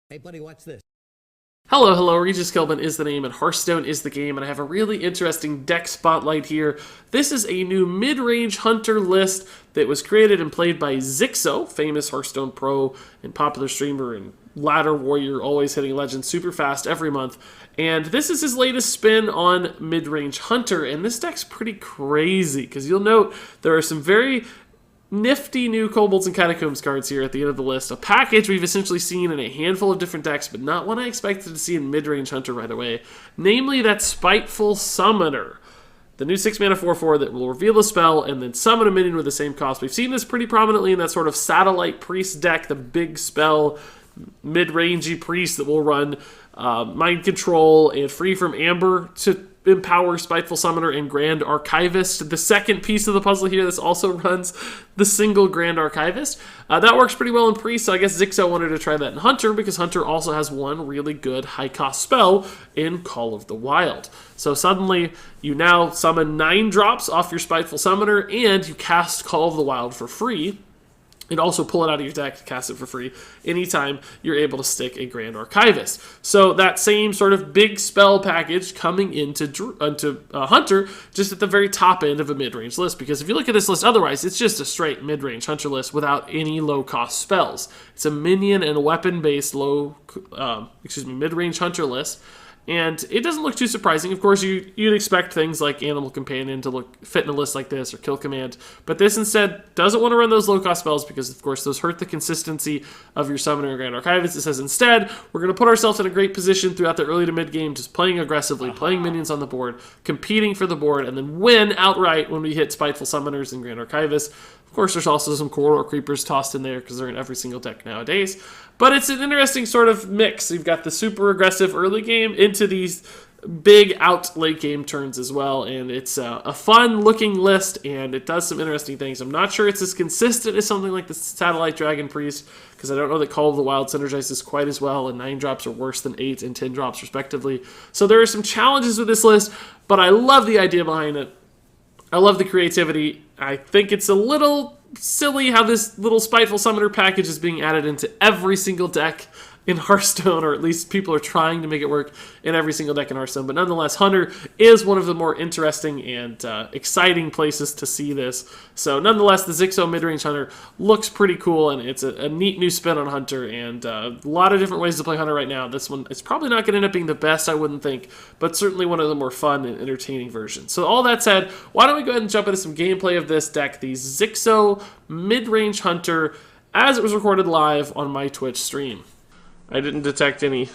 Hey, buddy, watch this. Hello, Regis Kelvin is the name and Hearthstone is the game, and I have a really interesting deck spotlight here. This is a new Midrange Hunter list that was created and played by Xixo, famous Hearthstone pro and popular streamer and ladder warrior, always hitting legends super fast every month. And this is his latest spin on Midrange Hunter, and this deck's pretty crazy, because you'll note there are some very nifty new Kobolds and Catacombs cards here at the end of the list. A package we've essentially seen in a handful of different decks, but not one I expected to see in Midrange Hunter right away. Namely, that Spiteful Summoner. The new 6-mana 4/4 that will reveal a spell and then summon a minion with the same cost. We've seen this pretty prominently in that sort of Satellite Priest deck, the big spell, mid-rangey priest that will run Mind Control and Free from Amber to empower Spiteful Summoner and Grand Archivist. The second piece of the puzzle here, this also runs the single Grand Archivist. That works pretty well in Priest, so I guess Xixo wanted to try that in Hunter, because Hunter also has one really good high-cost spell in Call of the Wild. So suddenly, you now summon 9 drops off your Spiteful Summoner, and you cast Call of the Wild for free. And also pull it out of your deck to cast it for free anytime you're able to stick a Grand Archivist. So that same sort of big spell package coming into Hunter, just at the very top end of a mid-range list. Because if you look at this list otherwise, it's just a straight mid-range Hunter list without any low-cost spells. It's a minion and weapon-based mid-range Hunter list. And it doesn't look too surprising. Of course, you'd expect things like Animal Companion to fit in a list like this, or Kill Command. But this instead doesn't want to run those low-cost spells because, of course, those hurt the consistency of your Summoner and Grand Archivist. It says instead, we're going to put ourselves in a great position throughout the early to mid-game, just playing aggressively, playing minions on the board, competing for the board, and then win outright when we hit Spiteful Summoners and Grand Archivists. Of course, there's also some Corridor Creepers tossed in there because they're in every single deck nowadays. But it's an interesting sort of mix. You've got the super aggressive early game into these big out late game turns as well. And it's a fun looking list, and it does some interesting things. I'm not sure it's as consistent as something like the Satellite Dragon Priest, because I don't know that Call of the Wild synergizes quite as well, and 9 drops are worse than 8 and 10 drops respectively. So there are some challenges with this list, but I love the idea behind it. I love the creativity. I think it's a little silly how this little Spiteful Summoner package is being added into every single deck in Hearthstone, or at least people are trying to make it work in every single deck in Hearthstone. But nonetheless, Hunter is one of the more interesting and exciting places to see this. So nonetheless, the Xixo Midrange Hunter looks pretty cool, and it's a neat new spin on Hunter, and a lot of different ways to play Hunter right now. This one is probably not going to end up being the best, I wouldn't think, but certainly one of the more fun and entertaining versions. So all that said, why don't we go ahead and jump into some gameplay of this deck, the Xixo Midrange Hunter, as it was recorded live on my Twitch stream. I didn't detect any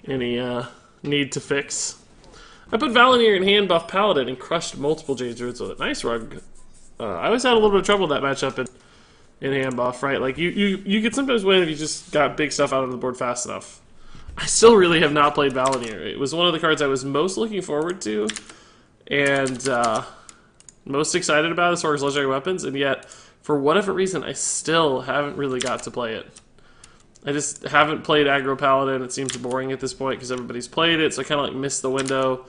need to fix. I put Valenier in hand buff Paladin and crushed multiple Jade Druids with it. Nice rug. I always had a little bit of trouble with that matchup in hand buff, right? Like you could sometimes win if you just got big stuff out of the board fast enough. I still really have not played Valenier. It was one of the cards I was most looking forward to and most excited about as far as legendary weapons, and yet for whatever reason I still haven't really got to play it. I just haven't played Aggro Paladin. It seems boring at this point because everybody's played it, so I kind of like missed the window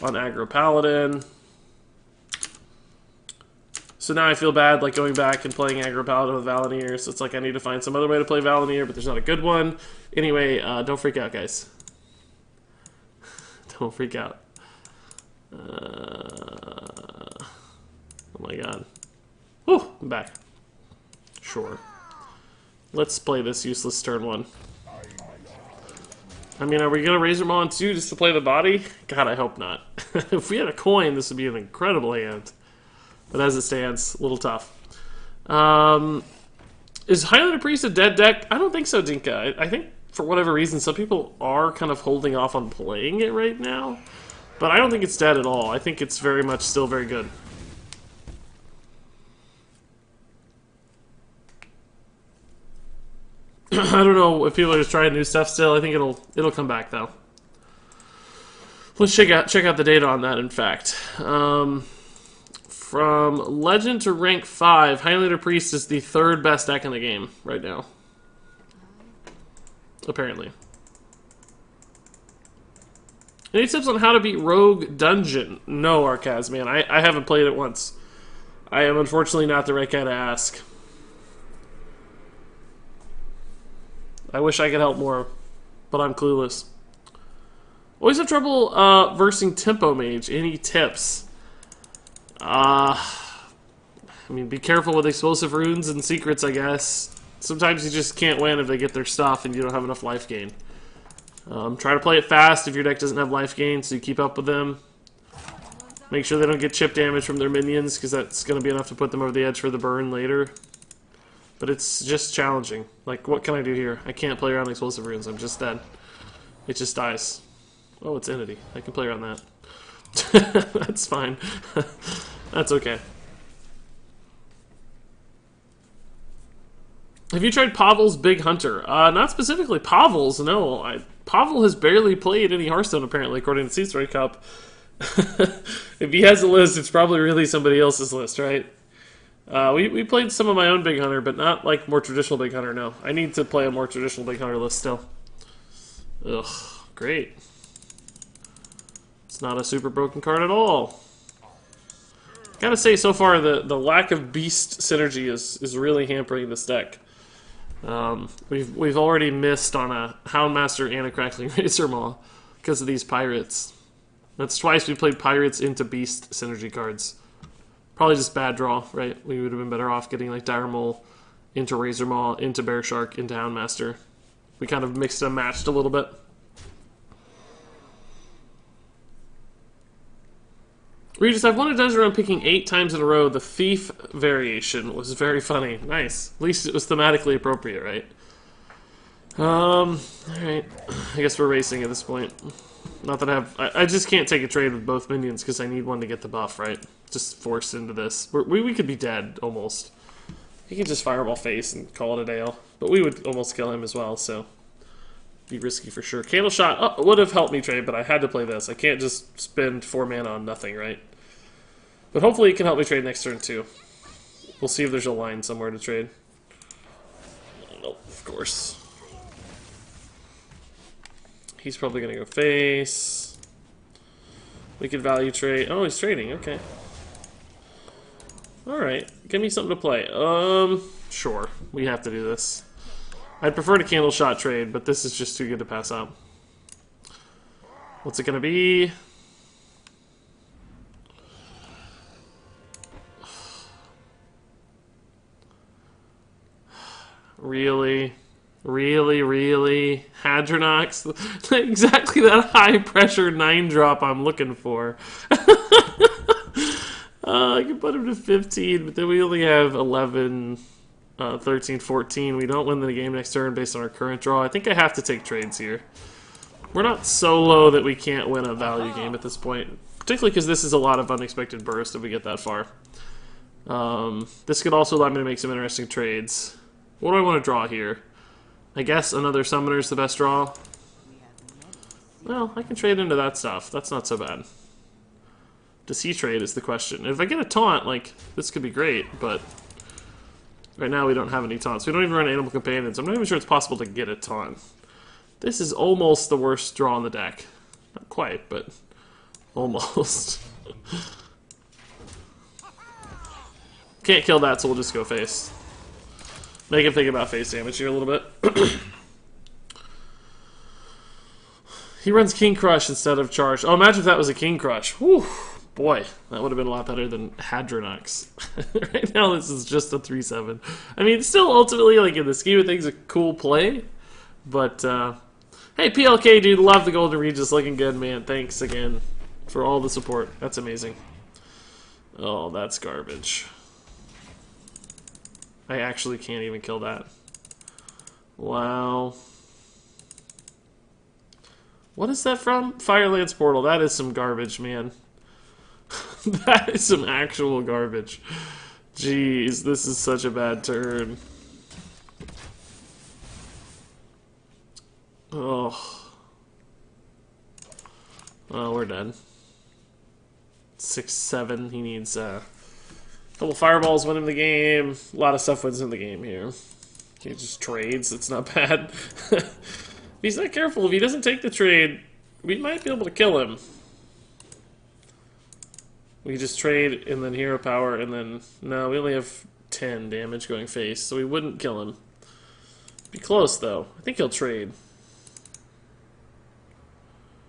on Aggro Paladin. So now I feel bad like going back and playing Aggro Paladin with Valenier, so it's like I need to find some other way to play Valenier, but there's not a good one. Anyway, don't freak out, guys. Don't freak out. Oh my god. Whew, I'm back. Sure. Let's play this useless turn 1. I mean, are we going to Razor Maw on 2 just to play the body? God, I hope not. If we had a coin, this would be an incredible hand. But as it stands, a little tough. Is Highlander Priest a dead deck? I don't think so, Dinka. I think, for whatever reason, some people are kind of holding off on playing it right now. But I don't think it's dead at all. I think it's very much still very good. I don't know if people are just trying new stuff still. I think it'll come back though. Let's check out the data on that. In fact, from Legend to rank 5, Highlander Priest is the 3rd best deck in the game right now. Apparently. Any tips on how to beat Rogue Dungeon? No, Arcaz, man. I haven't played it once. I am unfortunately not the right guy to ask. I wish I could help more, but I'm clueless. Always have trouble versing Tempo Mage. Any tips? I mean, be careful with explosive runes and secrets, I guess. Sometimes you just can't win if they get their stuff and you don't have enough life gain. Try to play it fast if your deck doesn't have life gain, so you keep up with them. Make sure they don't get chip damage from their minions, because that's going to be enough to put them over the edge for the burn later. But it's just challenging. Like, what can I do here? I can't play around explosive runes. I'm just dead. It just dies. Oh, it's Entity. I can play around that. That's fine. That's okay. Have you tried Pavel's Big Hunter? Not specifically Pavel's, no. Pavel has barely played any Hearthstone, apparently, according to Xixo Cup. If he has a list, it's probably really somebody else's list, right? We played some of my own Big Hunter, but not like more traditional Big Hunter, no. I need to play a more traditional Big Hunter list still. Ugh, great. It's not a super broken card at all. Gotta say, so far, the lack of beast synergy is really hampering this deck. We've already missed on a Houndmaster and a Crackling Razor Maw because of these pirates. That's twice we played pirates into beast synergy cards. Probably just bad draw, right? We would have been better off getting like Dire Mole into Razor Maw, into Bear Shark, into Houndmaster. We kind of mixed and matched a little bit. Regis, I've won a dungeon run picking 8 times in a row. The thief variation was very funny. Nice. At least it was thematically appropriate, right? Alright. I guess we're racing at this point. Not that I just can't take a trade with both minions because I need one to get the buff, right? Just forced into this. We could be dead, almost. He could just Fireball face and call it a day. But we would almost kill him as well, so... be risky for sure. Candle Shot would have helped me trade, but I had to play this. I can't just spend 4 mana on nothing, right? But hopefully it can help me trade next turn, too. We'll see if there's a line somewhere to trade. Nope, of course. He's probably going to go face. We could value trade. Oh, he's trading. Okay. Alright. Give me something to play. Sure. We have to do this. I'd prefer to Candle Shot trade, but this is just too good to pass up. What's it going to be? Really? Really, really? Hadronox? Exactly that high-pressure 9-drop I'm looking for. I can put him to 15, but then we only have 11, 13, 14. We don't win the game next turn based on our current draw. I think I have to take trades here. We're not so low that we can't win a value game at this point. Particularly because this is a lot of unexpected burst if we get that far. This could also allow me to make some interesting trades. What do I want to draw here? I guess another Summoner is the best draw. Well, I can trade into that stuff. That's not so bad. Does he trade is the question. If I get a taunt, like, this could be great, but right now we don't have any taunts. We don't even run Animal Companions. I'm not even sure it's possible to get a taunt. This is almost the worst draw in the deck. Not quite, but almost. Can't kill that, so we'll just go face. Make him think about face damage here a little bit. He runs King Crush instead of Charge. Oh, imagine if that was a King Crush. Whew. Boy, that would have been a lot better than Hadronox. Right now, this is just a 3/7. I mean, it's still ultimately, like, in the scheme of things, a cool play. But, hey, PLK, dude, love the Golden Regis. Looking good, man. Thanks again for all the support. That's amazing. Oh, that's garbage. I actually can't even kill that. Wow. What is that from? Firelance Portal. That is some garbage, man. That is some actual garbage. Jeez, this is such a bad turn. Oh. Well, we're dead. 6/7. He needs a couple fireballs win him the game. A lot of stuff wins him the game here. He just trades. It's not bad. If he's not careful, if he doesn't take the trade, we might be able to kill him. We just trade and then hero power and then... No, we only have 10 damage going face, so we wouldn't kill him. Be close, though. I think he'll trade.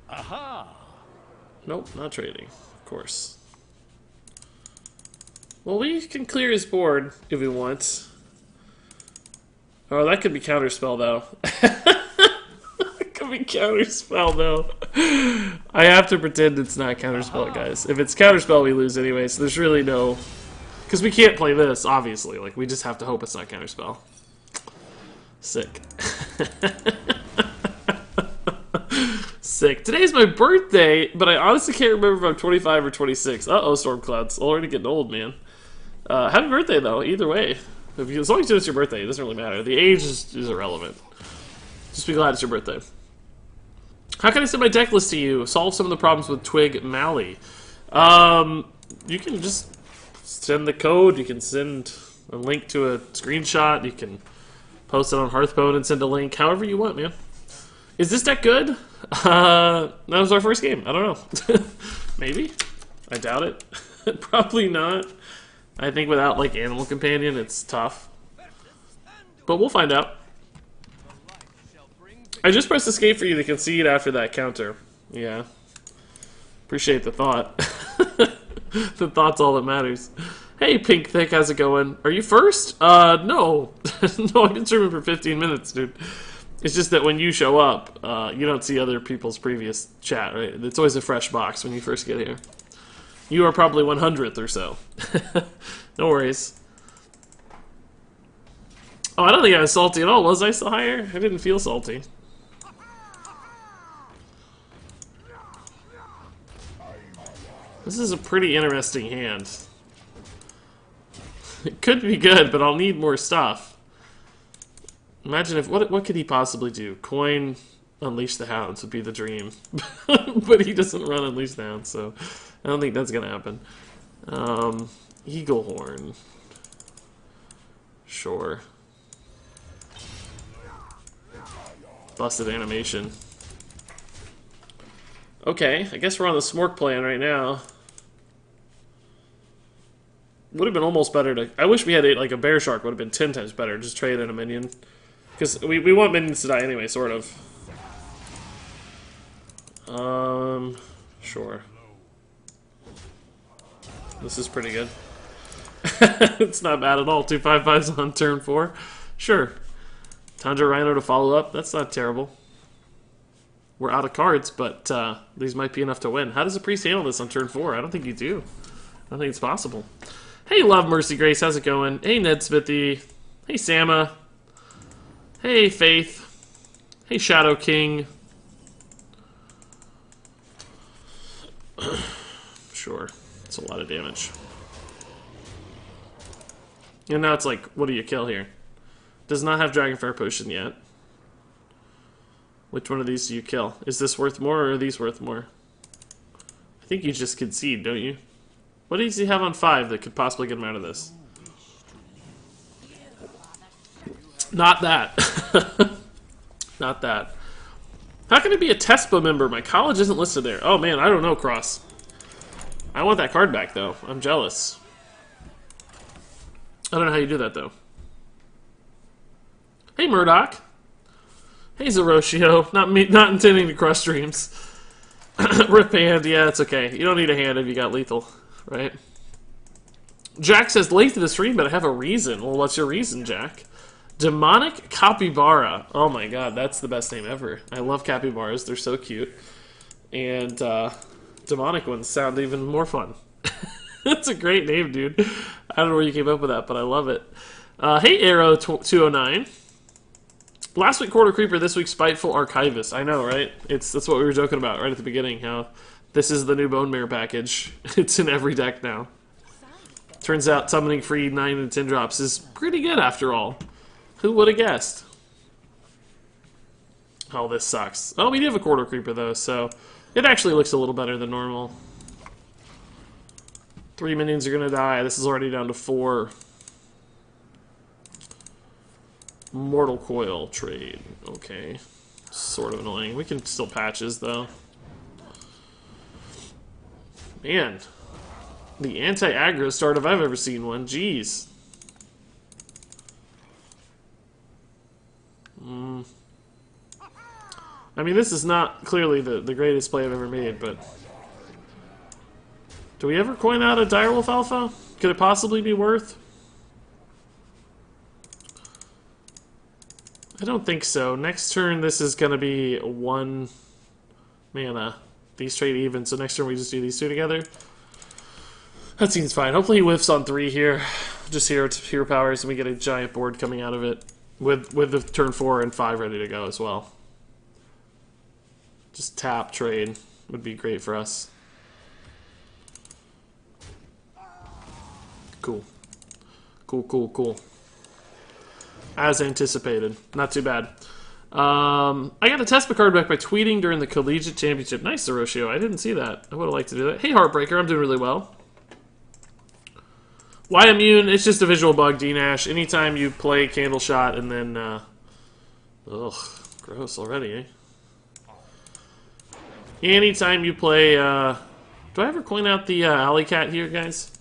Aha! Nope, not trading. Of course. Well, we can clear his board if we want. Oh, that could be counterspell, though. It could be counterspell, though. I have to pretend it's not counterspell, guys. If it's counterspell, we lose anyway, so there's really no... Because we can't play this, obviously. Like, we just have to hope it's not counterspell. Sick. Sick. Today's my birthday, but I honestly can't remember if I'm 25 or 26. Uh-oh, storm clouds. Already getting old, man. Happy birthday, though, either way. As long as it's your birthday, it doesn't really matter. The age is irrelevant. Just be glad it's your birthday. How can I send my deck list to you? Solve some of the problems with Twig Mally. You can just send the code. You can send a link to a screenshot. You can post it on Hearthstone and send a link. However you want, man. Is this deck good? That was our first game. I don't know. Maybe. I doubt it. Probably not. I think without, like, Animal Companion, it's tough. But we'll find out. I just pressed escape for you to concede after that counter. Yeah. Appreciate the thought. The thought's all that matters. Hey, Pink Thick, how's it going? Are you first? No. No, I've been streaming for 15 minutes, dude. It's just that when you show up, you don't see other people's previous chat, right? It's always a fresh box when you first get here. You are probably 100th or so. No worries. Oh, I don't think I was salty at all. Was I so higher? I didn't feel salty. This is a pretty interesting hand. It could be good, but I'll need more stuff. Imagine if... What could he possibly do? Coin Unleash the Hounds would be the dream. But he doesn't run Unleash the Hounds, so... I don't think that's gonna happen. Eagle Horn. Sure. Busted animation. Okay, I guess we're on the Smork plan right now. Would have been almost better to... I wish we had like a Bear Shark would have been 10 times better. Just trade in a minion. Because we want minions to die anyway, sort of. Sure. This is pretty good. It's not bad at all. 2 5/5s on turn 4. Sure. Tundra Rhino to follow up. That's not terrible. We're out of cards, but these might be enough to win. How does a priest handle this on turn 4? I don't think you do. I don't think it's possible. Hey, Love Mercy Grace. How's it going? Hey, Ned Smithy. Hey, Sama. Hey, Faith. Hey, Shadow King. Sure. It's a lot of damage. And now it's like, what do you kill here? Does not have Dragonfire Potion yet. Which one of these do you kill? Is this worth more or are these worth more? I think you just concede, don't you? What does he have on 5 that could possibly get him out of this? Not that. Not that. How can it be a TESPA member? My college isn't listed there. Oh man, I don't know, Cross. I want that card back, though. I'm jealous. I don't know how you do that, though. Hey, Murdoch. Hey, Zeroshio. Not intending to crush streams. Rip hand. Yeah, it's okay. You don't need a hand if you got lethal, right? Jack says, late to the stream, but I have a reason. Well, what's your reason, Jack? Demonic Capybara. Oh my god, that's the best name ever. I love capybaras. They're so cute. And, demonic ones sound even more fun. That's a great name, dude. I don't know where you came up with that, but I love it. Hey, Arrow209. Last week, Quarter Creeper. This week, Spiteful Archivist. I know, right? That's what we were joking about right at the beginning, how this is the new Bone Mirror package. It's in every deck now. Turns out summoning free 9 and 10 drops is pretty good after all. Who would have guessed? Oh, this sucks. Oh, we do have a Quarter Creeper, though, so it actually looks a little better than normal. 3 minions are going to die. This is already down to 4. Mortal Coil trade. Okay. Sort of annoying. We can still patches, though. Man. The anti-aggro start if I've ever seen one. Jeez. I mean, this is not clearly the greatest play I've ever made, but... Do we ever coin out a Direwolf Alpha? Could it possibly be worth? I don't think so. Next turn, this is going to be 1 mana. These trade even, so next turn we just do these two together. That seems fine. Hopefully he whiffs on 3 here. Just hero powers, and we get a giant board coming out of it. With the turn 4 and 5 ready to go as well. Just tap trade would be great for us. Cool. Cool. As anticipated. Not too bad. I got a Tespa card back by tweeting during the Collegiate Championship. Nice, Zeroshio. I didn't see that. I would have liked to do that. Hey, Heartbreaker. I'm doing really well. Why immune? It's just a visual bug, D-Nash. Anytime you play Candle Shot and then... ugh, gross already, eh? Anytime you play... do I ever coin out the Alley Cat here, guys?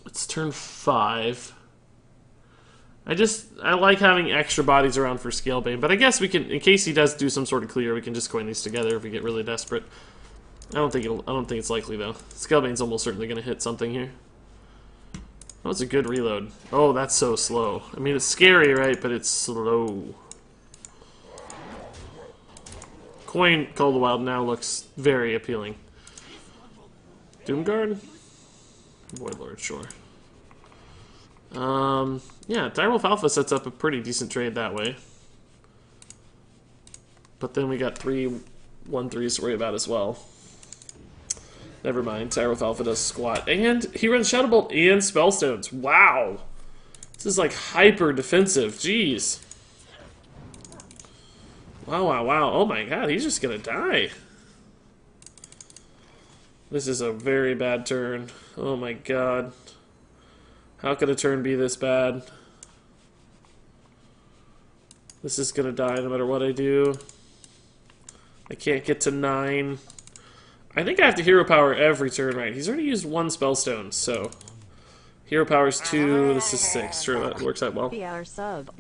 It's turn 5. I like having extra bodies around for Scalebane, but I guess we can, in case he does do some sort of clear, we can just coin these together if we get really desperate. I don't think it's likely though. Scalebane's almost certainly going to hit something here. That was a good reload. Oh, that's so slow. I mean, it's scary, right? But it's slow. Coin Call of the Wild now looks very appealing. Doomguard? Voidlord, sure. Yeah, Direwolf Alpha sets up a pretty decent trade that way. But then we got 3 1/3s to worry about as well. Never mind, Direwolf Alpha does squat. And he runs Shadow Bolt and Spellstones. Wow! This is like hyper defensive. Jeez. Wow. Oh my god, he's just gonna die. This is a very bad turn. Oh my god. How could a turn be this bad? This is gonna die no matter what I do. I can't get to 9. I think I have to hero power every turn, right? He's already used 1 spellstone, so... Hero power's 2, this is 6. Sure, that works out well. Be our sub.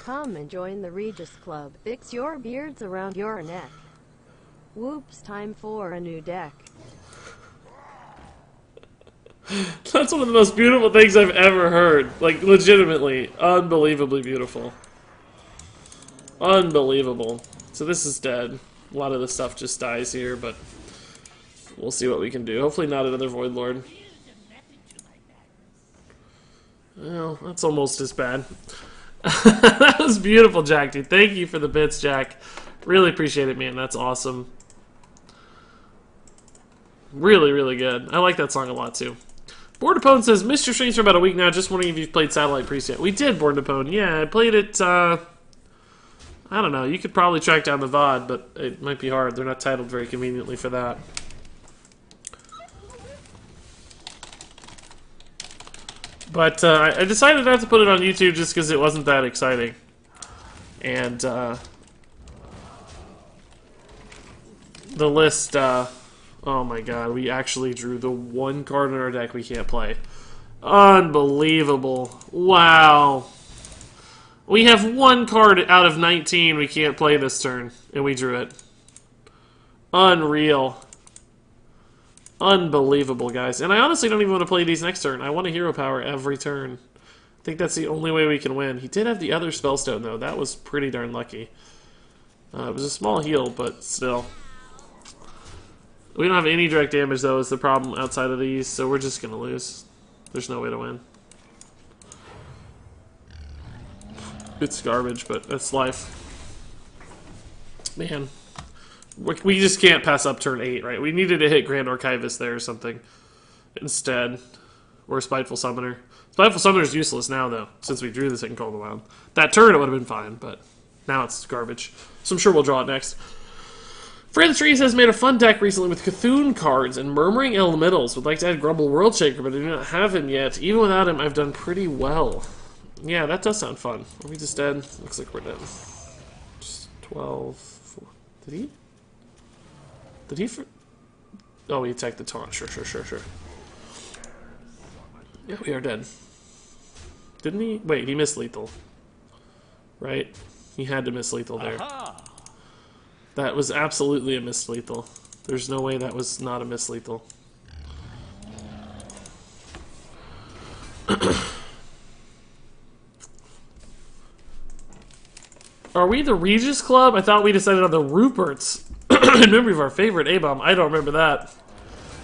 Come and join the Regis Club. Fix your beards around your neck. Whoops, time for a new deck. That's one of the most beautiful things I've ever heard. Like, legitimately, unbelievably beautiful. Unbelievable. So this is dead. A lot of the stuff just dies here, but we'll see what we can do. Hopefully not another Void Lord. Well, that's almost as bad. That was beautiful, Jack, dude. Thank you for the bits, Jack. Really appreciate it, man. That's awesome. Really, really good. I like that song a lot, too. Board Opponent says, missed your streams for about a week now. Just wondering if you've played Satellite Priest yet. We did, Board Opponent. Yeah, I played it, I don't know. You could probably track down the VOD, but it might be hard. They're not titled very conveniently for that. But I decided not to put it on YouTube just because it wasn't that exciting. And the list, oh my god, we actually drew the 1 card in our deck we can't play. Unbelievable. Wow. We have 1 card out of 19 we can't play this turn, and we drew it. Unreal. Unbelievable, guys. And I honestly don't even want to play these next turn. I want a hero power every turn. I think that's the only way we can win. He did have the other Spellstone, though. That was pretty darn lucky. It was a small heal, but still. We don't have any direct damage, though, is the problem outside of these, so we're just going to lose. There's no way to win. It's garbage, but that's life. Man. We just can't pass up turn 8, right? We needed to hit Grand Archivist there or something instead. Or Spiteful Summoner. Spiteful Summoner is useless now, though, since we drew the second Call of the Wild. That turn, it would have been fine, but now it's garbage. So I'm sure we'll draw it next. Fran the Trees has made a fun deck recently with Cthulhu cards and Murmuring Elementals. Would like to add Grumble World Shaker, but I do not have him yet. Even without him, I've done pretty well. Yeah, that does sound fun. Are we just dead? Looks like we're dead. Just 12... 4. Did he? Did he... Oh, he attacked the taunt. Sure. Yeah, we are dead. Didn't he? Wait, he missed lethal. Right? He had to miss lethal there. Aha! That was absolutely a miss lethal. There's no way that was not a miss lethal. Are we the Regis Club? I thought we decided on the Ruperts. In memory of our favorite A-bomb. I don't remember that.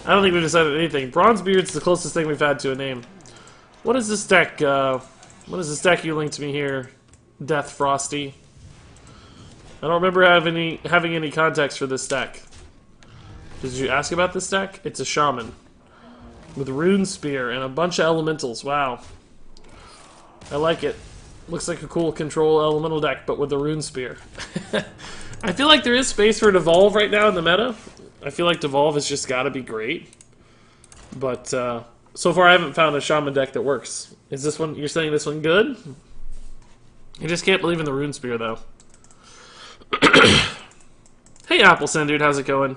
I don't think we decided anything. Bronzebeard's the closest thing we've had to a name. What is this deck? What is this deck you linked to me here? Death Frosty. I don't remember having any context for this deck. Did you ask about this deck? It's a shaman. With Rune Spear and a bunch of elementals. Wow. I like it. Looks like a cool control elemental deck, but with a Rune Spear. I feel like there is space for Devolve right now in the meta. I feel like Devolve has just got to be great. But so far I haven't found a shaman deck that works. Is this one, you're saying this one good? I just can't believe in the Rune Spear, though. Hey, Appleson, dude, how's it going?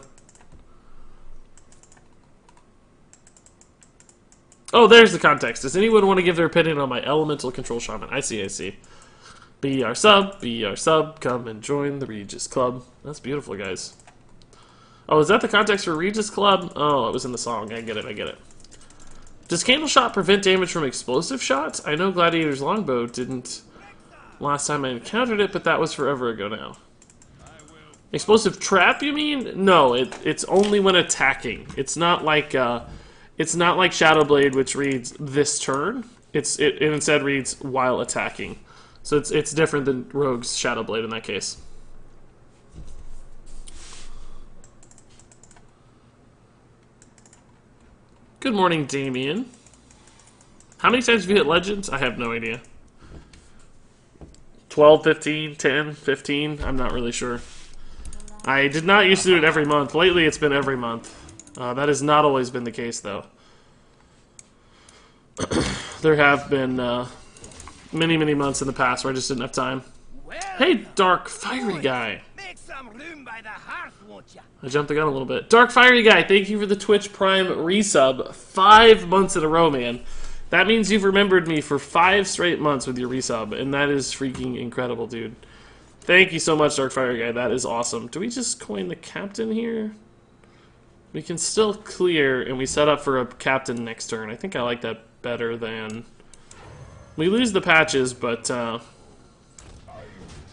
Oh, there's the context. Does anyone want to give their opinion on my elemental control shaman? I see, I see. Be our sub, come and join the Regis Club. That's beautiful, guys. Oh, is that the context for Regis Club? Oh, it was in the song. I get it, I get it. Does Candle Shot prevent damage from explosive shots? I know Gladiator's Longbow didn't last time I encountered it, but that was forever ago now. Explosive Trap, you mean? No, it's only when attacking. It's not like Shadowblade, which reads this turn. It instead reads while attacking. So it's different than Rogue's Shadowblade in that case. Good morning, Damien. How many times have you hit Legends? I have no idea. 12, 15, 10, 15? I'm not really sure. I did not used to do it every month. Lately, it's been every month. That has not always been the case, though. There have been many, many months in the past where I just didn't have time. Hey, Dark Fiery Guy. Make some room by the hearth, won't ya? I jumped the gun a little bit. Dark Fiery Guy, thank you for the Twitch Prime resub. 5 months in a row, man. That means you've remembered me for 5 straight months with your resub, and that is freaking incredible, dude. Thank you so much, Dark Fiery Guy. That is awesome. Do we just coin the captain here? We can still clear, and we set up for a captain next turn. I think I like that better than... We lose the patches, but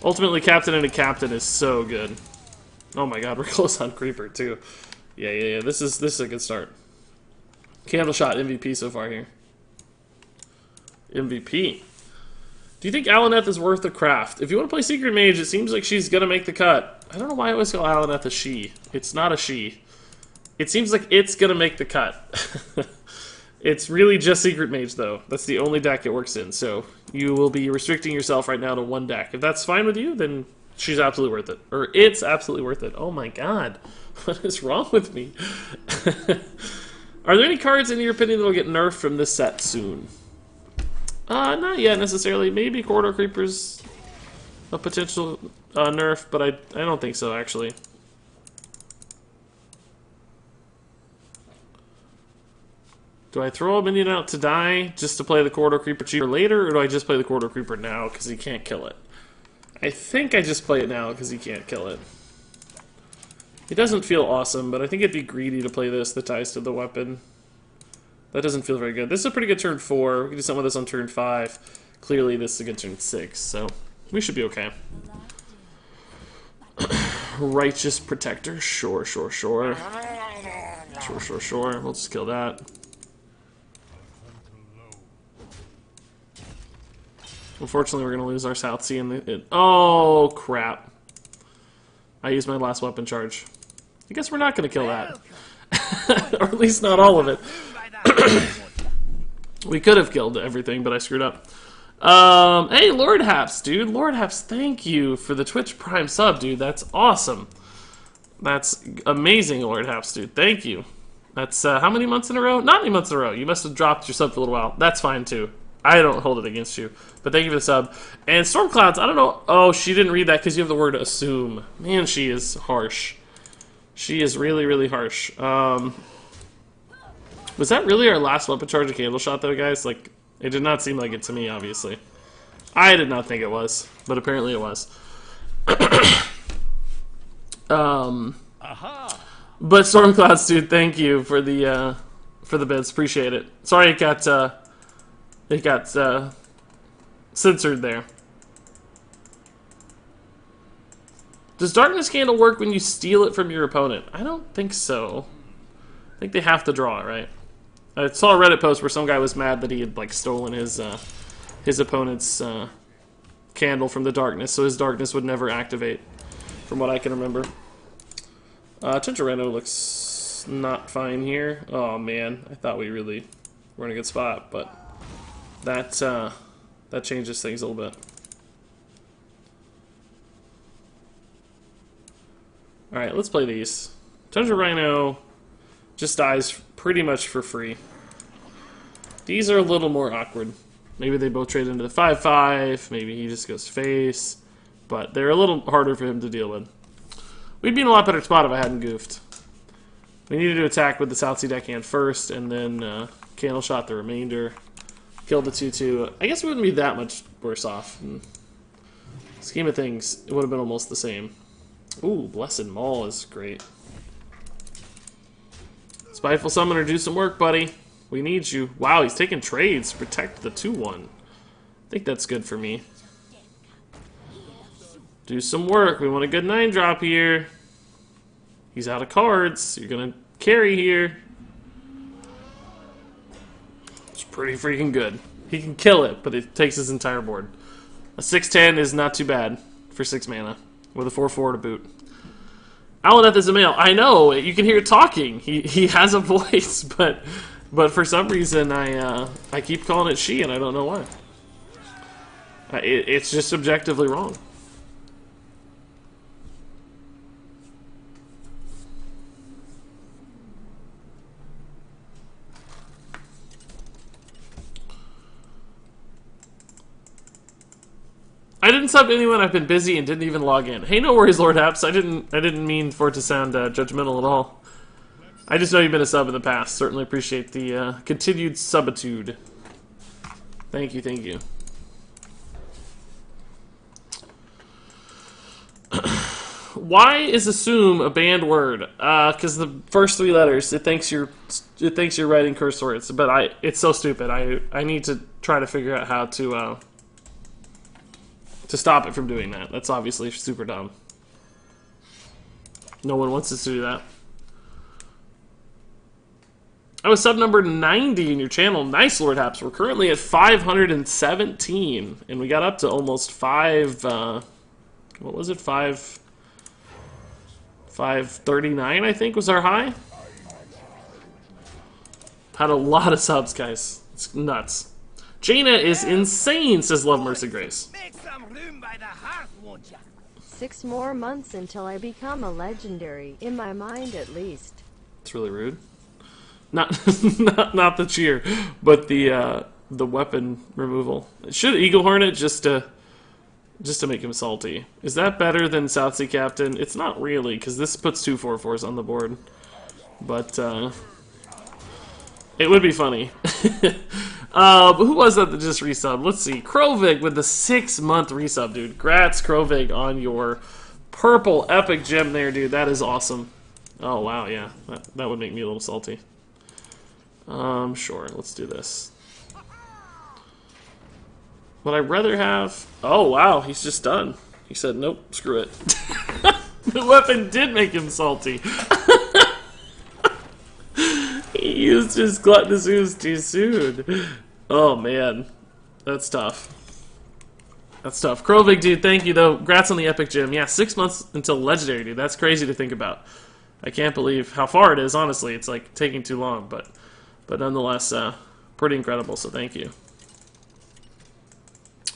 ultimately captain and a captain is so good. Oh my god, we're close on Creeper, too. Yeah. This is a good start. Candle Shot MVP so far here. MVP. Do you think Alaneth is worth the craft? If you want to play Secret Mage, it seems like she's going to make the cut. I don't know why I always call Alaneth a she. It's not a she. It seems like it's going to make the cut. It's really just Secret Mage, though. That's the only deck it works in, so you will be restricting yourself right now to one deck. If that's fine with you, then she's absolutely worth it. Or it's absolutely worth it. Oh my god. What is wrong with me? Are there any cards, in your opinion, that will get nerfed from this set soon? Not yet, necessarily. Maybe Corridor Creeper's a potential nerf, but I don't think so, actually. Do I throw a minion out to die just to play the Corridor Creeper cheaper later, or do I just play the Corridor Creeper now because he can't kill it? I think I just play it now because he can't kill it. It doesn't feel awesome, but I think it'd be greedy to play this, the ties to the weapon. That doesn't feel very good. This is a pretty good turn 4. We can do some of this on turn 5. Clearly this is a good turn 6, so we should be okay. Righteous Protector. Sure. Sure. We'll just kill that. Unfortunately, we're going to lose our South Sea in the... Oh, crap. I used my last weapon charge. I guess we're not going to kill that. Or at least not all of it. We could have killed everything, but I screwed up. Hey, Lord Haps, dude. Lord Haps, thank you for the Twitch Prime sub, dude. That's awesome. That's amazing, Lord Haps, dude. Thank you. That's, how many months in a row? Not many months in a row. You must have dropped your sub for a little while. That's fine, too. I don't hold it against you. But thank you for the sub. And Storm Clouds, I don't know. Oh, she didn't read that because you have the word assume. Man, she is harsh. She is really, really harsh. Was that really our last weapon charge of Candle Shot, though, guys? Like, it did not seem like it to me, obviously. I did not think it was, but apparently it was. Aha! But Stormclouds, dude, thank you for the bits. Appreciate it. Sorry it got censored there. Does Darkness Candle work when you steal it from your opponent? I don't think so. I think they have to draw it, right? I saw a Reddit post where some guy was mad that he had like stolen his opponent's candle from the darkness, so his darkness would never activate, from what I can remember. Tintoreno looks not fine here. Oh man, I thought we really were in a good spot, but that changes things a little bit. Alright, let's play these. Tintoreno just dies pretty much for free. These are a little more awkward. Maybe they both trade into the 5/5, maybe he just goes face, but they're a little harder for him to deal with. We'd be in a lot better spot if I hadn't goofed. We needed to attack with the South Sea Deckhand first, and then Candle Shot the remainder. Killed the 2/2. I guess we wouldn't be that much worse off. In the scheme of things, it would have been almost the same. Ooh, Blessed Maul is great. Spiteful Summoner, do some work, buddy. We need you. Wow, he's taking trades to protect the 2/1. I think that's good for me. Do some work. We want a good 9-drop here. He's out of cards. You're gonna carry here. It's pretty freaking good. He can kill it, but it takes his entire board. A 6/10 is not too bad for 6 mana, with a 4/4 to boot. Alaneth is a male. I know, you can hear it talking. He has a voice, but for some reason I keep calling it she, and I don't know why. It's just objectively wrong. I didn't sub to anyone. I've been busy and didn't even log in. Hey, no worries, Lord Haps. I didn't mean for it to sound judgmental at all. I just know you've been a sub in the past. Certainly appreciate the continued subitude. Thank you, thank you. Why is assume a banned word? Because the first 3 letters, it thinks you're writing curse words. But it's so stupid. I need to try to figure out how to stop it from doing that. That's obviously super dumb. No one wants us to do that. I was sub number 90 in your channel. Nice, Lord Haps. We're currently at 517, and we got up to almost 5. What was it? 539, I think, was our high. Had a lot of subs, guys. It's nuts. Jaina is insane, says Love Mercy Grace. Make some room by the hearth, won't ya? 6 more months until I become a legendary, in my mind at least. It's really rude. Not not the cheer, but the weapon removal. Should Eagle Hornet just to make him salty. Is that better than South Sea Captain? It's not really, because this puts 2 4/4s on the board. But it would be funny. Who was that just resubbed? Let's see. Krovig with the 6-month resub, dude. Grats, Krovig, on your purple epic gem there, dude. That is awesome. Oh, wow, yeah. That would make me a little salty. Sure. Let's do this. Would I rather have... Oh, wow. He's just done. He said, nope, screw it. The weapon did make him salty. He used his gluttonous ooze too soon. Oh, man. That's tough. That's tough. Krovig, dude, thank you, though. Congrats on the epic gem. Yeah, 6 months until legendary, dude. That's crazy to think about. I can't believe how far it is, honestly. It's, like, taking too long, but nonetheless, pretty incredible, so thank you.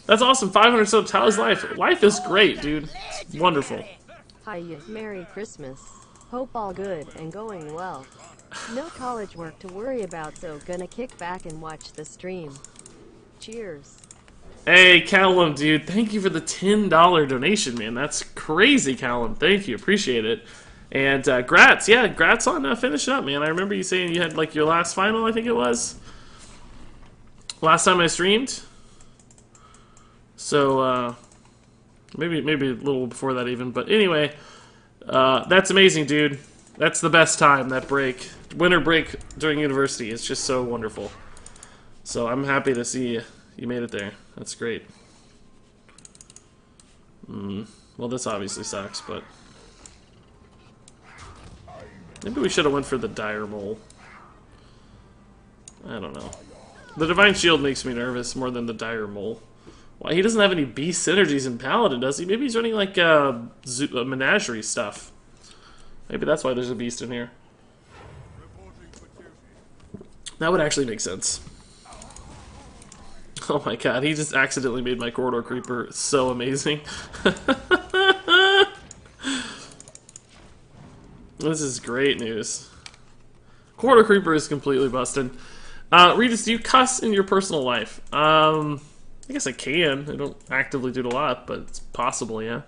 That's awesome. 500 subs. How is life? Life is great, dude. It's wonderful. Hi, Merry Christmas. Hope all good and going well. No college work to worry about, so gonna kick back and watch the stream. Cheers. Hey, Callum, dude. Thank you for the $10 donation, man. That's crazy, Callum. Thank you. Appreciate it. And grats. Yeah, grats on finishing up, man. I remember you saying you had, like, your last final, I think it was. Last time I streamed. So, Maybe a little before that even. But anyway, that's amazing, dude. That's the best time, that break. Winter break during university. It's just so wonderful. So I'm happy to see you made it there. That's great. Well, this obviously sucks, but... maybe we should have went for the dire mole. I don't know. The Divine Shield makes me nervous more than the dire mole. Why, he doesn't have any beast synergies in Paladin, does he? Maybe he's running like menagerie stuff. Maybe that's why there's a beast in here. That would actually make sense. Oh my god, he just accidentally made my Corridor Creeper so amazing. This is great news. Corridor Creeper is completely busted. Regis, do you cuss in your personal life? I guess I can. I don't actively do it a lot, but it's possible, yeah.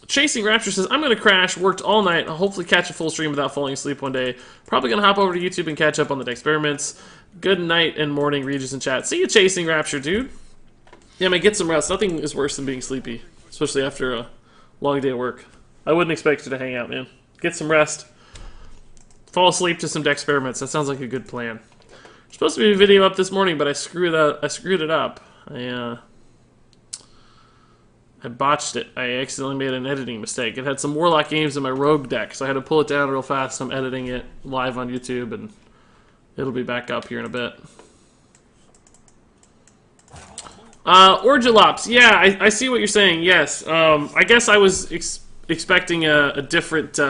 Chasing Rapture says, I'm going to crash, worked all night, I'll hopefully catch a full stream without falling asleep one day. Probably going to hop over to YouTube and catch up on the experiments. Good night and morning, Regis in chat. See you, Chasing Rapture, dude. Yeah, man, get some rest. Nothing is worse than being sleepy, especially after a long day of work. I wouldn't expect you to hang out, man. Get some rest. Fall asleep to some experiments. That sounds like a good plan. There's supposed to be a video up this morning, but I screwed it up. I botched it. I accidentally made an editing mistake. It had some Warlock games in my Rogue deck, so I had to pull it down real fast. I'm editing it live on YouTube, and it'll be back up here in a bit. Orgilops, yeah, I see what you're saying, yes. I guess I was expecting a different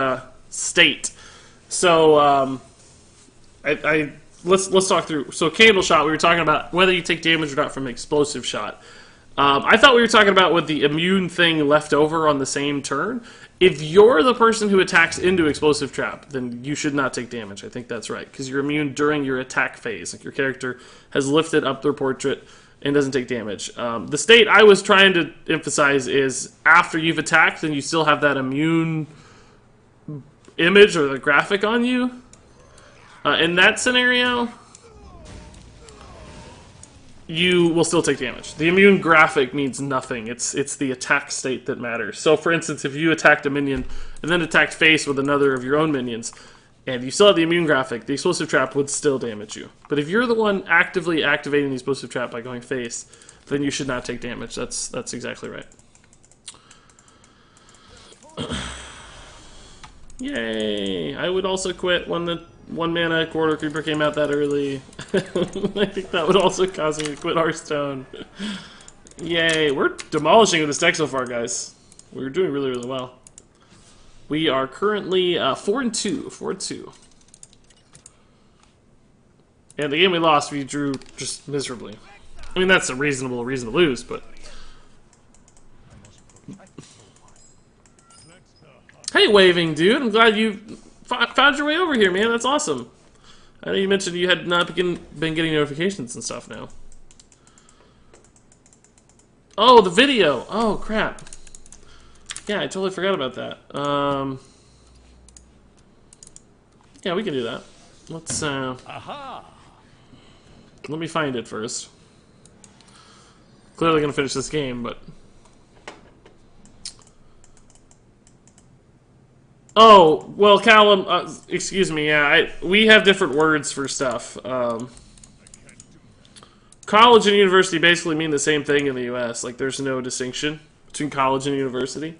state. So, let's talk through. So, Candle Shot, we were talking about whether you take damage or not from Explosive Shot. I thought we were talking about with the immune thing left over on the same turn. If you're the person who attacks into Explosive Trap, then you should not take damage. I think that's right, because you're immune during your attack phase. Like, your character has lifted up their portrait and doesn't take damage. The state I was trying to emphasize is after you've attacked, then you still have that immune image or the graphic on you. In that scenario, you will still take damage. The immune graphic means nothing. It's the attack state that matters. So, for instance, if you attacked a minion and then attacked face with another of your own minions, and you still have the immune graphic, the Explosive Trap would still damage you. But if you're the one actively activating the Explosive Trap by going face, then you should not take damage. That's exactly right. Yay! I would also quit when the 1-mana Corridor Creeper came out that early. I think that would also cause me to quit Hearthstone. Yay! We're demolishing with this deck so far, guys. We're doing really, really well. We are currently 4-2. 4-2. And the game we lost, we drew just miserably. I mean, that's a reasonable reason to lose, but... Hey, Waving Dude, I'm glad you found your way over here, man. That's awesome. I know you mentioned you had not been getting notifications and stuff now. Oh, the video! Oh, crap. Yeah, I totally forgot about that. Yeah, we can do that. Let's, Aha! let me find it first. Clearly gonna finish this game, but... Oh, well, Callum, excuse me, yeah, we have different words for stuff. College and university basically mean the same thing in the US. Like, there's no distinction between college and university.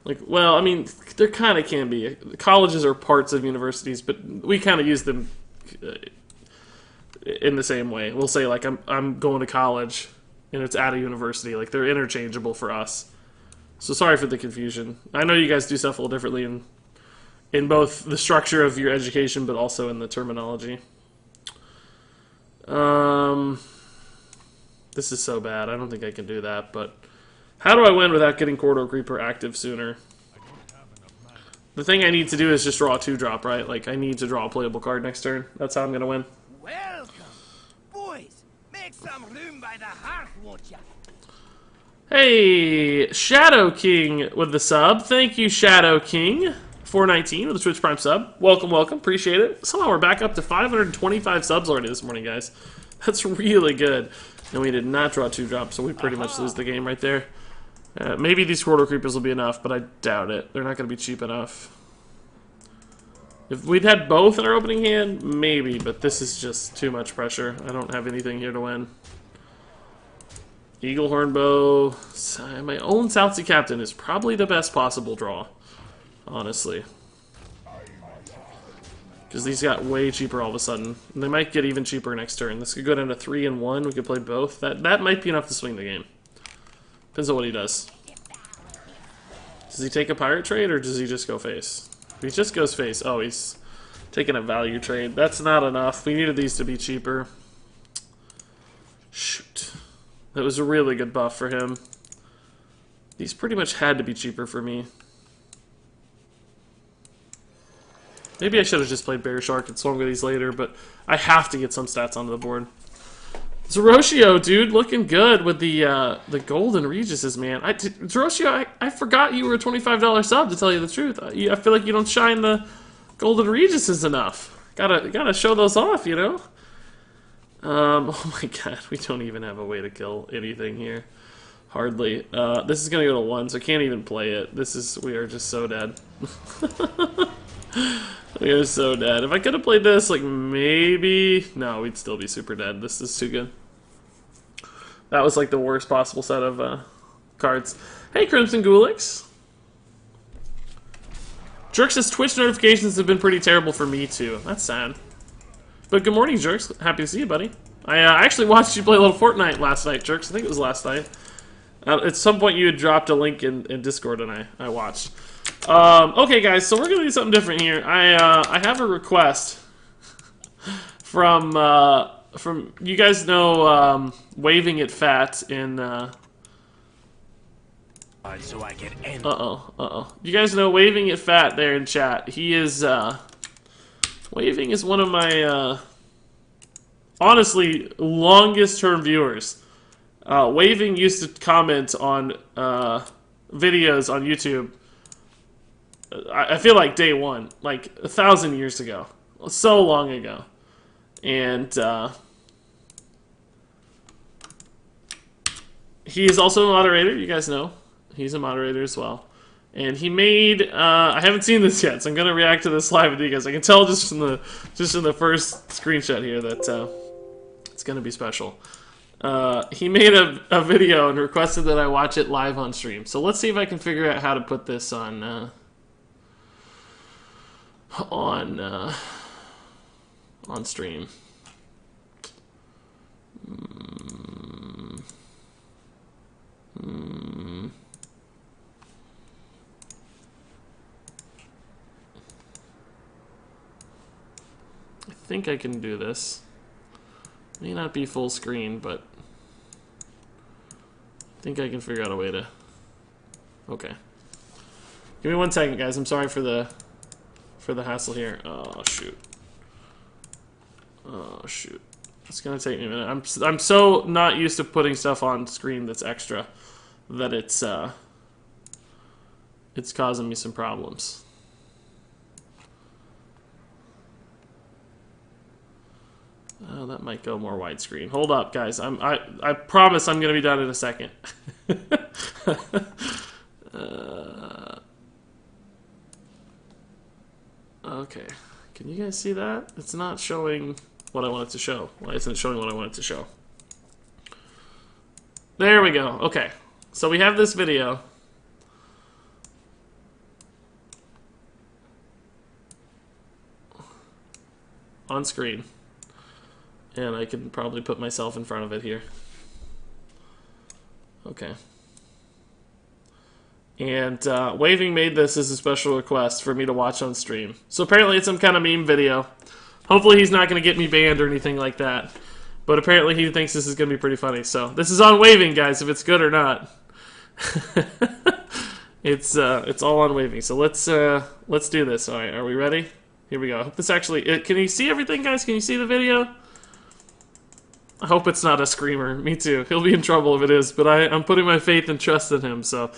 Like, well, I mean, there kind of can be. Colleges are parts of universities, but we kind of use them in the same way. We'll say, like, I'm going to college, and it's at a university. Like, they're interchangeable for us. So sorry for the confusion. I know you guys do stuff a little differently in both the structure of your education, but also in the terminology. This is so bad. I don't think I can do that, but how do I win without getting Corridor Creeper active sooner? The thing I need to do is just draw a 2-drop, right? Like, I need to draw a playable card next turn. That's how I'm gonna win. Welcome. Boys, make some room by the hearth, won't ya? Hey, Shadow King with the sub. Thank you, Shadow King. 419 with the Twitch Prime sub. Welcome, welcome. Appreciate it. Somehow we're back up to 525 subs already this morning, guys. That's really good. And we did not draw 2 drops, so we pretty much lose the game right there. Maybe these quarter creepers will be enough, but I doubt it. They're not going to be cheap enough. If we'd had both in our opening hand, maybe, but this is just too much pressure. I don't have anything here to win. Eagle Hornbow. My own South Sea Captain is probably the best possible draw, honestly. Because these got way cheaper all of a sudden. And they might get even cheaper next turn. This could go down to 3 and 1. We could play both. That might be enough to swing the game. Depends on what he does. Does he take a pirate trade or does he just go face? If he just goes face. Oh, he's taking a value trade. That's not enough. We needed these to be cheaper. Shoot. That was a really good buff for him. These pretty much had to be cheaper for me. Maybe I should have just played Bear Shark and swung with these later, but I have to get some stats onto the board. Zoroshio, dude, looking good with the golden Regises, man. Zoroshio, I forgot you were a $25 sub, to tell you the truth. I feel like you don't shine the golden Regises enough. Gotta show those off, you know? Oh my god, we don't even have a way to kill anything here. Hardly. This is gonna go to 1, so I can't even play it. We are just so dead. We are so dead. If I could have played this, like, maybe... No, we'd still be super dead. This is too good. That was, like, the worst possible set of cards. Hey, Crimson Gulix. Jerks' Twitch notifications have been pretty terrible for me, too. That's sad. But good morning, Jerks. Happy to see you, buddy. I actually watched you play a little Fortnite last night, Jerks. I think it was last night. At some point, you had dropped a link in Discord, and I watched. Okay, guys, so we're gonna do something different here. I have a request from you guys know Waving It Fat in So I can end. You guys know Waving It Fat there in chat. He is Waving is one of my honestly longest term viewers. Waving used to comment on videos on YouTube. I feel like day one, like 1,000 years ago, so long ago, and he is also a moderator. You guys know he's a moderator as well, and he made. I haven't seen this yet, so I'm gonna react to this live with you guys. I can tell just in the first screenshot here that it's gonna be special. He made a video and requested that I watch it live on stream. So let's see if I can figure out how to put this on stream. I think I can do this. May not be full screen, but I think I can figure out a way to... Okay. Give me 1 second, guys. I'm sorry for the hassle here. Oh, shoot. Oh, shoot. It's gonna take me a minute. I'm so not used to putting stuff on screen that's extra that it's causing me some problems. Oh, that might go more widescreen. Hold up, guys. I promise I'm gonna be done in a second. Okay. Can you guys see that? It's not showing what I want it to show. Why isn't it showing what I want it to show? There we go. Okay. So we have this video. On screen. And I can probably put myself in front of it here. Okay. And Waving made this as a special request for me to watch on stream. So apparently it's some kind of meme video. Hopefully he's not going to get me banned or anything like that. But apparently he thinks this is going to be pretty funny. So this is on Waving, guys, if it's good or not. It's all on Waving. So let's do this. All right, are we ready? Here we go. I hope this actually... Can you see everything, guys? Can you see the video? I hope it's not a screamer. Me too. He'll be in trouble if it is, but I'm putting my faith and trust in him, so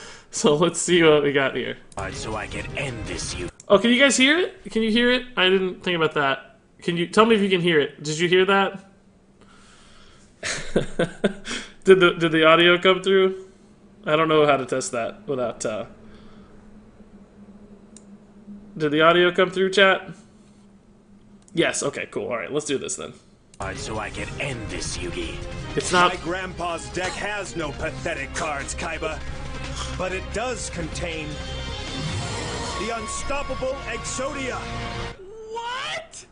let's see what we got here. So I can end this. Oh, can you guys hear it? Can you hear it? I didn't think about that. Can you tell me if you can hear it? Did you hear that? Did the audio come through? I don't know how to test that without. Did the audio come through, chat? Yes. Okay. Cool. All right. Let's do this then. So I can end this, Yugi. It's not. My grandpa's deck has no pathetic cards, Kaiba, but it does contain the unstoppable Exodia. What?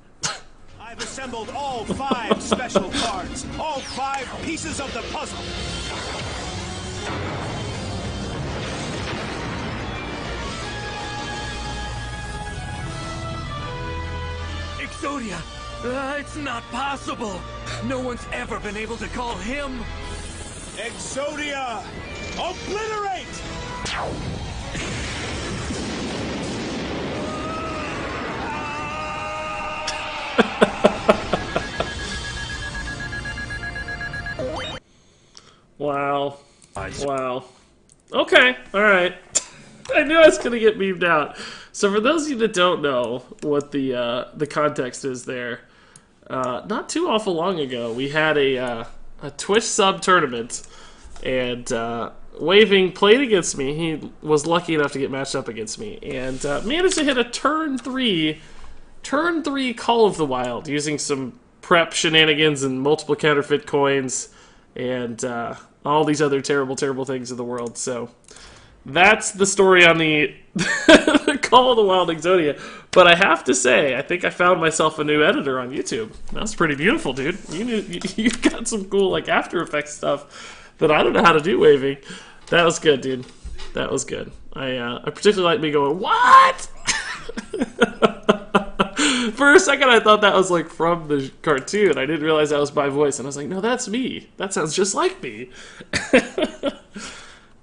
I've assembled all 5 special cards, all 5 pieces of the puzzle. Exodia! It's not possible! No one's ever been able to call him! Exodia! Obliterate! Wow. Wow. Okay. All right. I knew I was gonna get memed out. So for those of you that don't know what the context is there, not too awful long ago we had a Twitch sub tournament, and Waving played against me. He was lucky enough to get matched up against me, and managed to hit a turn 3 Call of the Wild using some prep shenanigans and multiple counterfeit coins and all these other terrible things in the world. So that's the story on the Call of the Wild Exodia. But I have to say, I think I found myself a new editor on YouTube. That's pretty beautiful, dude. You've got some cool like After Effects stuff that I don't know how to do, Waving. That was good, dude. That was good. I particularly like me going, what? For a second, I thought that was like from the cartoon. I didn't realize that was my voice, and I was like, no, that's me. That sounds just like me.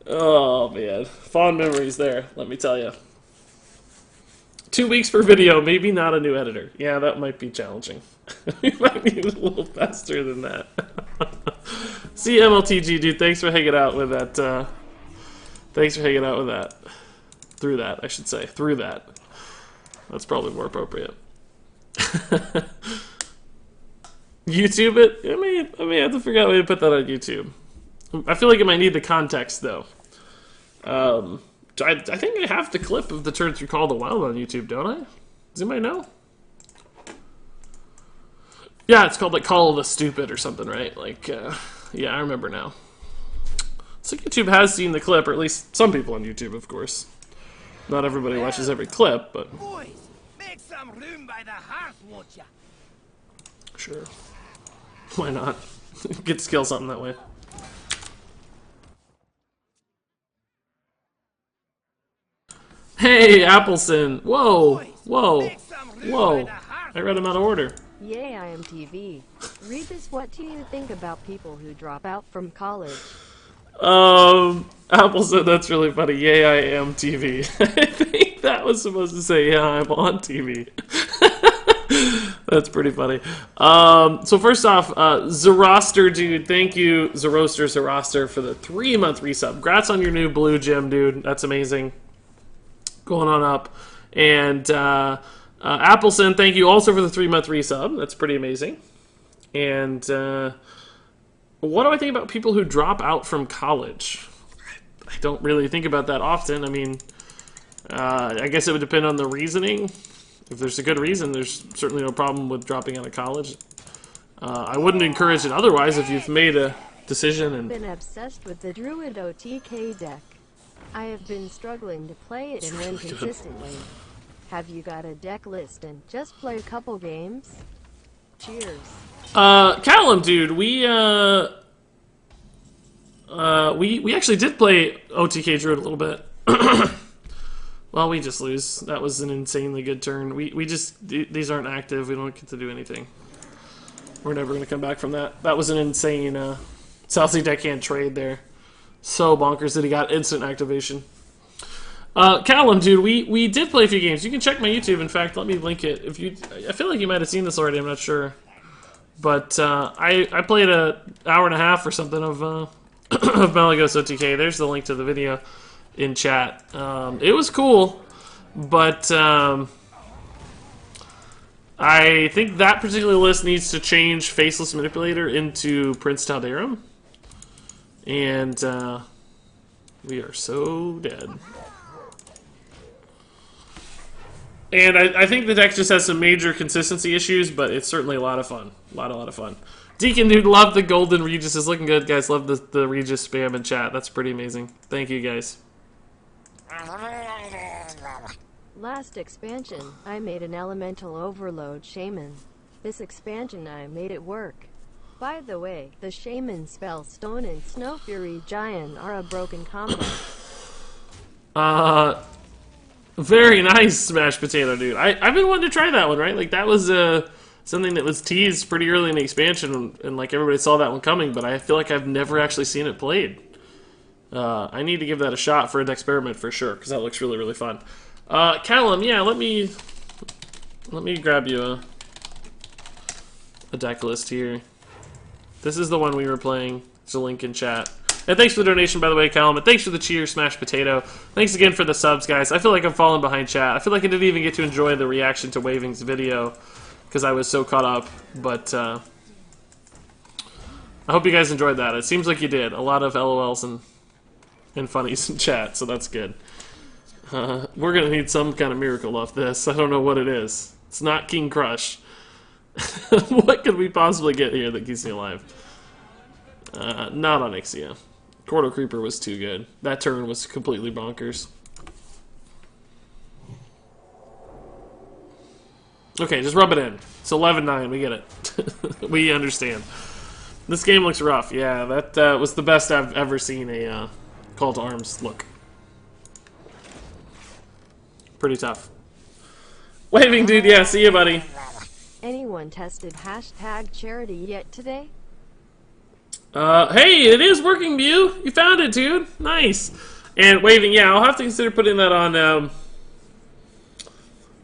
Oh, man. Fond memories there, let me tell you. 2 weeks per video, maybe not a new editor. Yeah, that might be challenging. We might need it a little faster than that. See, MLTG, dude, thanks for hanging out with that. Thanks for hanging out with that. Through that, I should say. Through that. That's probably more appropriate. YouTube it? I may have to figure out a way to put that on YouTube. I feel like it might need the context, though. I think I have the clip of the turn 3 Call of the Wild on YouTube, don't I? Does anybody know? Yeah, it's called like Call of the Stupid or something, right? Like, yeah, I remember now. So YouTube has seen the clip, or at least some people on YouTube, of course. Not everybody watches every clip, but... Boys, make some room by the hearth, won't ya? Sure. Why not? Get to kill something that way. Hey, Appleson! Whoa! Whoa! Whoa! I read them out of order. Yay, I am TV. Read this. What do you think about people who drop out from college? Appleson, that's really funny. Yay, I am TV. I think that was supposed to say, yeah, I'm on TV. That's pretty funny. So first off, Zeroster, dude, thank you, Zeroster, for the 3-month resub. Congrats on your new blue gem, dude. That's amazing. Going on up. And Appleson, thank you also for the 3-month resub. That's pretty amazing. And what do I think about people who drop out from college? I don't really think about that often. I mean, I guess it would depend on the reasoning. If there's a good reason, there's certainly no problem with dropping out of college. I wouldn't encourage it otherwise if you've made a decision. And I've been obsessed with the Druid OTK deck. I have been struggling to play it and win consistently. Have you got a deck list and just play a couple games? Cheers. Callum, dude, we actually did play OTK Druid a little bit. Well, we just lose. That was an insanely good turn. We just, these aren't active. We don't get to do anything. We're never going to come back from that. That was an insane South Sea deckhand trade there. So bonkers that he got instant activation. Callum, dude, we did play a few games. You can check my YouTube. In fact, let me link it. I feel like you might have seen this already. I'm not sure. But I played an hour and a half or something of Malagos OTK. There's the link to the video in chat. It was cool, but I think that particular list needs to change Faceless Manipulator into Prince Taldarum. And we are so dead. And I think the deck just has some major consistency issues, but it's certainly a lot of fun. A lot of fun. Deacon Dude, love the golden Regis. Is looking good, guys. Love the Regis spam in chat. That's pretty amazing. Thank you, guys. Last expansion, I made an elemental overload shaman. This expansion I made it work. By the way, the shaman spell Stone and Snow Fury Giant are a broken combo. Very nice, Smash Potato Dude. I've been wanting to try that one, right? Like, that was something that was teased pretty early in the expansion, and like, everybody saw that one coming, but I feel like I've never actually seen it played. I need to give that a shot for an experiment for sure, because that looks really, really fun. Callum, yeah, let me grab you a deck list here. This is the one we were playing. There's a link in chat. And thanks for the donation, by the way, Callum. And thanks for the cheer, Smash Potato. Thanks again for the subs, guys. I feel like I'm falling behind chat. I feel like I didn't even get to enjoy the reaction to Waving's video because I was so caught up. But I hope you guys enjoyed that. It seems like you did. A lot of LOLs and funnies in chat, so that's good. We're going to need some kind of miracle off this. I don't know what it is. It's not King Crush. What could we possibly get here that keeps me alive? Not on Xixo. Cordo Creeper was too good. That turn was completely bonkers. Okay, just rub it in. It's 11-9. We get it. We understand. This game looks rough. Yeah, that was the best I've ever seen a Call to Arms look. Pretty tough. Waving Dude, yeah, see you, buddy. Anyone tested #charity yet today? Hey, it is working, Mew. You found it, dude. Nice. And Waving, yeah, I'll have to consider putting that on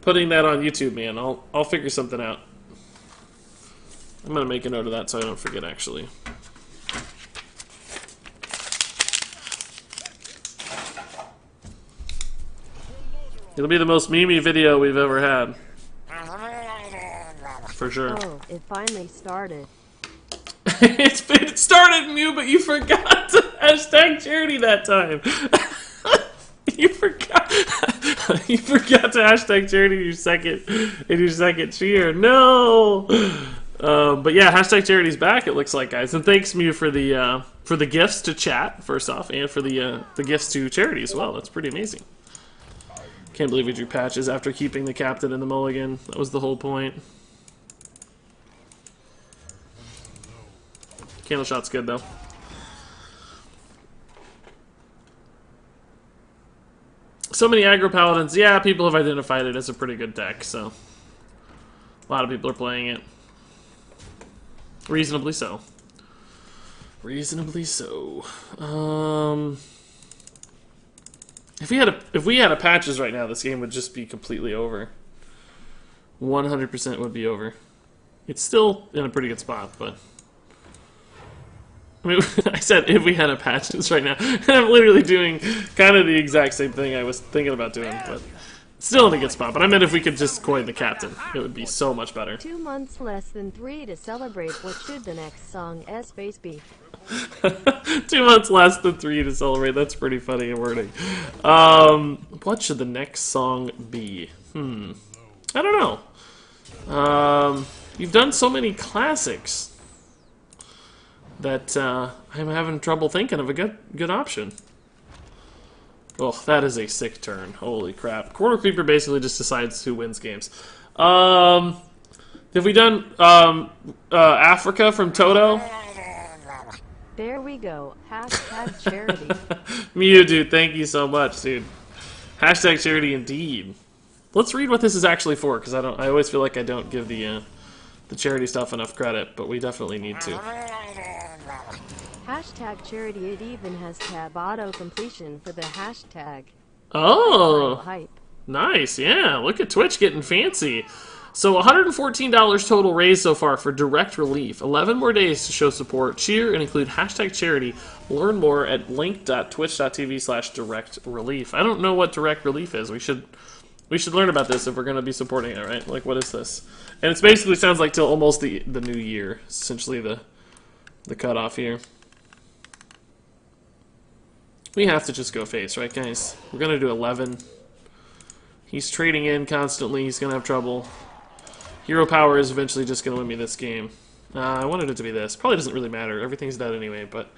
YouTube, man. I'll figure something out. I'm gonna make a note of that so I don't forget, actually. It'll be the most memey video we've ever had. For sure. Oh, it finally started. It started, Mew, but you forgot to #charity that time. You forgot. You forgot to #charity in your second cheer. No. But yeah, #charity's back. It looks like, guys, and thanks, Mew, for the gifts to chat first off, and for the gifts to charity as well. That's pretty amazing. Can't believe we drew patches after keeping the captain in the mulligan. That was the whole point. Candle shot's good, though. So many aggro paladins. Yeah, people have identified it as a pretty good deck, so a lot of people are playing it. Reasonably so. Reasonably so. If we had a patches right now, this game would just be completely over. 100% would be over. It's still in a pretty good spot, but I mean, I said if we had a patches right now. I'm literally doing kind of the exact same thing I was thinking about doing, but still in a good spot. But I meant if we could just coin the captain, it would be so much better. 2 months less than 3 to celebrate. What should the next song space be? 2 months less than 3 to celebrate. That's pretty funny wording. What should the next song be? I don't know. You've done so many classics that I'm having trouble thinking of a good option. Oh, that is a sick turn. Holy crap. Corner Creeper basically just decides who wins games. Have we done Africa from Toto? There we go. #charity. Mew, dude, thank you so much, dude. #charity indeed. Let's read what this is actually for, because I always feel like I don't give the charity stuff enough credit, but we definitely need to. #charity. It even has tab auto completion for the hashtag. Oh, Hype. nice. Yeah, look at Twitch getting fancy. So $114 total raised so far for direct relief. 11 more days to show support, cheer, and include #charity. Learn more at link.twitch.tv/direct relief. I don't know what direct relief is. We should We should learn about this if we're going to be supporting it, right? Like, what is this? And it basically sounds like till almost the new year. Essentially the cutoff here. We have to just go face, right, guys? We're going to do 11. He's trading in constantly. He's going to have trouble. Hero power is eventually just going to win me this game. I wanted it to be this. Probably doesn't really matter. Everything's dead anyway, but...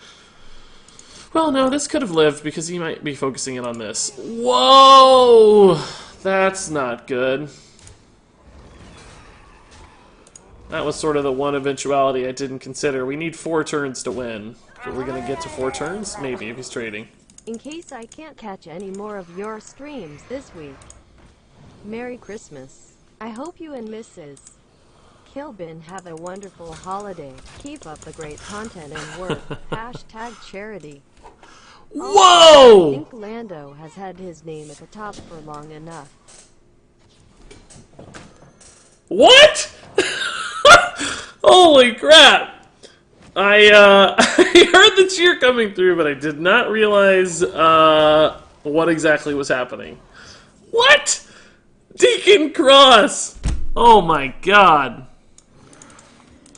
Well, no, this could have lived because he might be focusing in on this. Whoa! That's not good. That was sort of the one eventuality I didn't consider. We need 4 turns to win. Are we going to get to 4 turns? Maybe, if he's trading. In case I can't catch any more of your streams this week, Merry Christmas. I hope you and Mrs. Kilbin have a wonderful holiday. Keep up the great content and work. Hashtag charity. Whoa! I think Lando has had his name at the top for long enough. What? Holy crap! I heard the cheer coming through, but I did not realize what exactly was happening. What? Deacon Cross! Oh my god.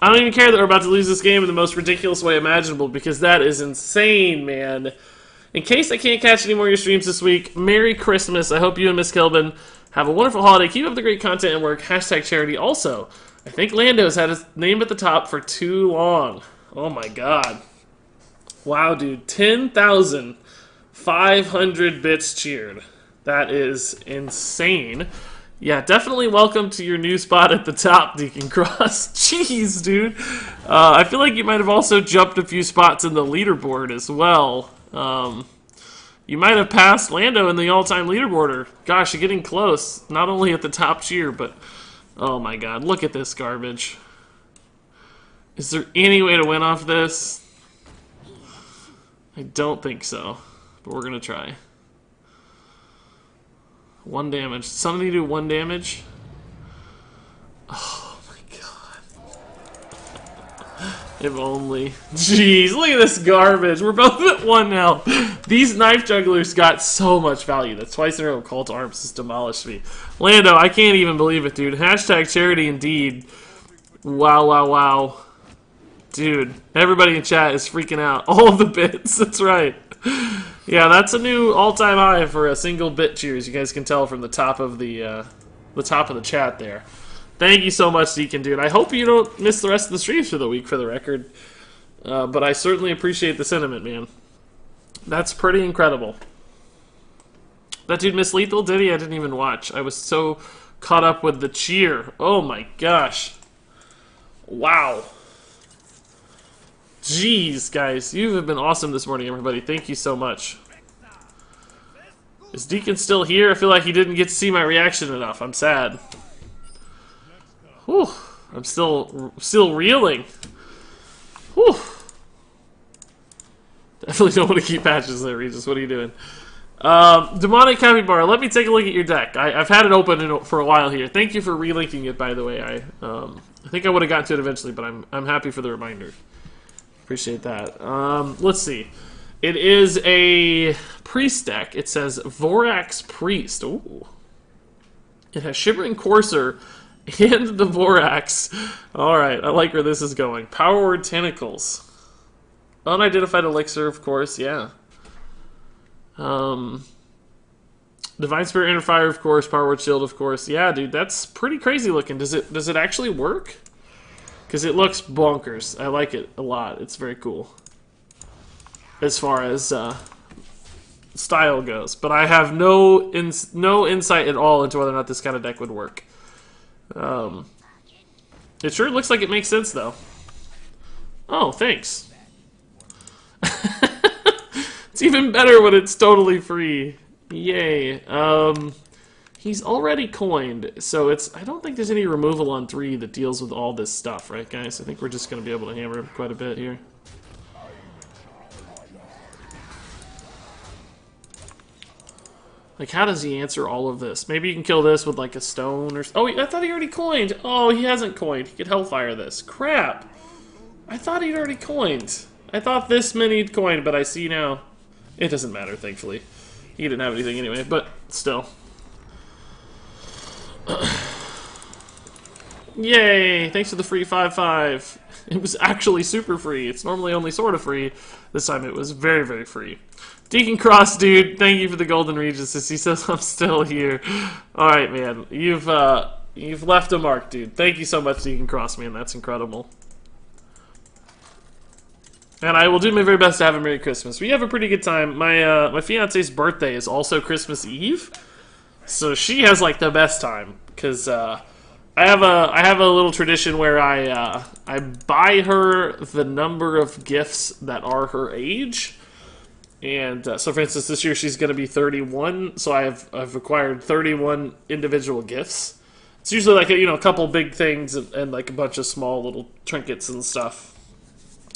I don't even care that we're about to lose this game in the most ridiculous way imaginable, because that is insane, man. In case I can't catch any more of your streams this week, Merry Christmas. I hope you and Miss Kilbin have a wonderful holiday. Keep up the great content and work. Hashtag charity. Also, I think Lando's had his name at the top for too long. Oh my god. Wow, dude. 10,500 bits cheered. That is insane. Yeah, definitely welcome to your new spot at the top, Deacon Cross. Jeez, dude. I feel like you might have also jumped a few spots in the leaderboard as well. You might have passed Lando in the all-time leaderboarder. Gosh, you're getting close. Not only at the top cheer, but... Oh my god, look at this garbage. Is there any way to win off this? I don't think so, but we're gonna try. 1 damage. Somebody do 1 damage? Oh my god. If only. Jeez, look at this garbage. We're both at 1 now. These knife jugglers got so much value. That's twice in a row Call to Arms has demolished me. Lando, I can't even believe it, dude. Hashtag charity indeed. Wow, wow, wow. Dude, everybody in chat is freaking out. All of the bits, that's right. Yeah, that's a new all-time high for a single bit cheers. You guys can tell from the top of the chat there. Thank you so much, Deacon, dude. I hope you don't miss the rest of the streams for the week, for the record. But I certainly appreciate the sentiment, man. That's pretty incredible. That dude Miss Lethal, did he? I didn't even watch. I was so caught up with the cheer. Oh my gosh. Wow. Jeez, guys. You have been awesome this morning, everybody. Thank you so much. Is Deacon still here? I feel like he didn't get to see my reaction enough. I'm sad. Whew. I'm still reeling. Whew. Definitely don't want to keep patches there, Regis. What are you doing? Demonic Capybara, let me take a look at your deck. I've had it open for a while here. Thank you for relinking it, by the way. I think I would have gotten to it eventually, but I'm happy for the reminder. Appreciate that. Let's see. It is a priest deck. It says Vorax Priest. Ooh. It has Shivering Courser and the Vorax. Alright, I like where this is going. Power Word Tentacles. Unidentified Elixir, of course, yeah. Divine Spirit Inner Fire, of course. Power Word Shield, of course. Yeah, dude, that's pretty crazy looking. Does it actually work? Because it looks bonkers. I like it a lot. It's very cool. As far as style goes. But I have no insight at all into whether or not this kind of deck would work. It sure looks like it makes sense, though. Oh, thanks. It's even better when it's totally free. Yay. He's already coined, so I don't think there's any removal on 3 that deals with all this stuff, right, guys? I think we're just going to be able to hammer him quite a bit here. Like, how does he answer all of this? Maybe you can kill this with, like, a stone or... Oh, I thought he already coined. Oh, he hasn't coined. He could Hellfire this. Crap. I thought he'd already coined. I thought this many he'd coined, but I see now. It doesn't matter, thankfully. He didn't have anything anyway, but still. Yay! Thanks for the free 5-5. It was actually super free. It's normally only sort of free. This time it was very, very free. Deacon Cross, dude, thank you for the Golden Regencies. He says I'm still here. Alright, man. You've left a mark, dude. Thank you so much, Deacon Cross, man. That's incredible. And I will do my very best to have a Merry Christmas. We have a pretty good time. My fiance's birthday is also Christmas Eve. So she has, like, the best time. Because, I have a little tradition where I buy her the number of gifts that are her age. And so, for instance, this year she's going to be 31, so I've acquired 31 individual gifts. It's usually like a couple big things and like a bunch of small little trinkets and stuff,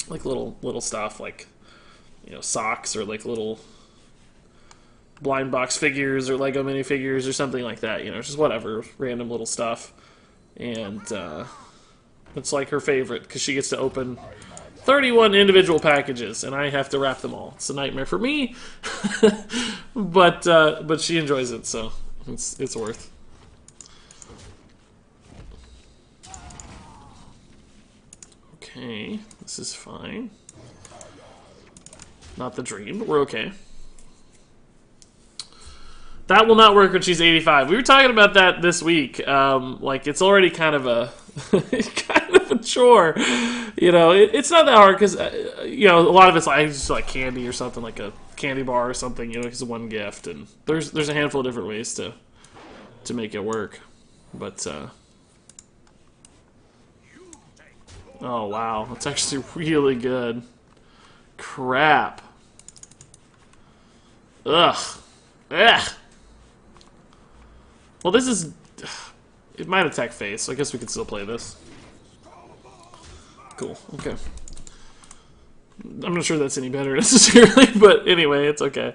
like little stuff like socks or like little blind box figures or Lego minifigures or something like that. Just whatever random little stuff, and it's like her favorite because she gets to open 31 individual packages, and I have to wrap them all. It's a nightmare for me, but she enjoys it, so it's worth. Okay, this is fine. Not the dream, but we're okay. That will not work when she's 85. We were talking about that this week. Like, it's already kind of a chore. It's not that hard because, a lot of it's like just like candy or something, like a candy bar or something. It's one gift, and there's a handful of different ways to make it work. But oh wow, that's actually really good. Crap. Ugh. Ugh. Well, this is... It might attack face, so I guess we can still play this. Cool, okay. I'm not sure that's any better necessarily, but anyway, it's okay.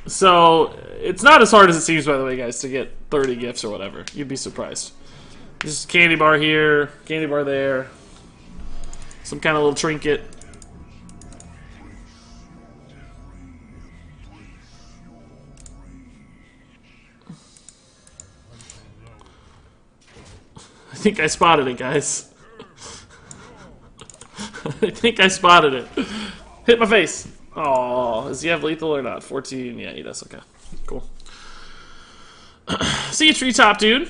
So, it's not as hard as it seems, by the way, guys, to get 30 gifts or whatever. You'd be surprised. Just candy bar here, candy bar there. Some kind of little trinket. I think I spotted it, guys. I think I spotted it. Hit my face. Oh, does he have lethal or not? 14. Yeah, he does. Okay, cool. See you, treetop, dude.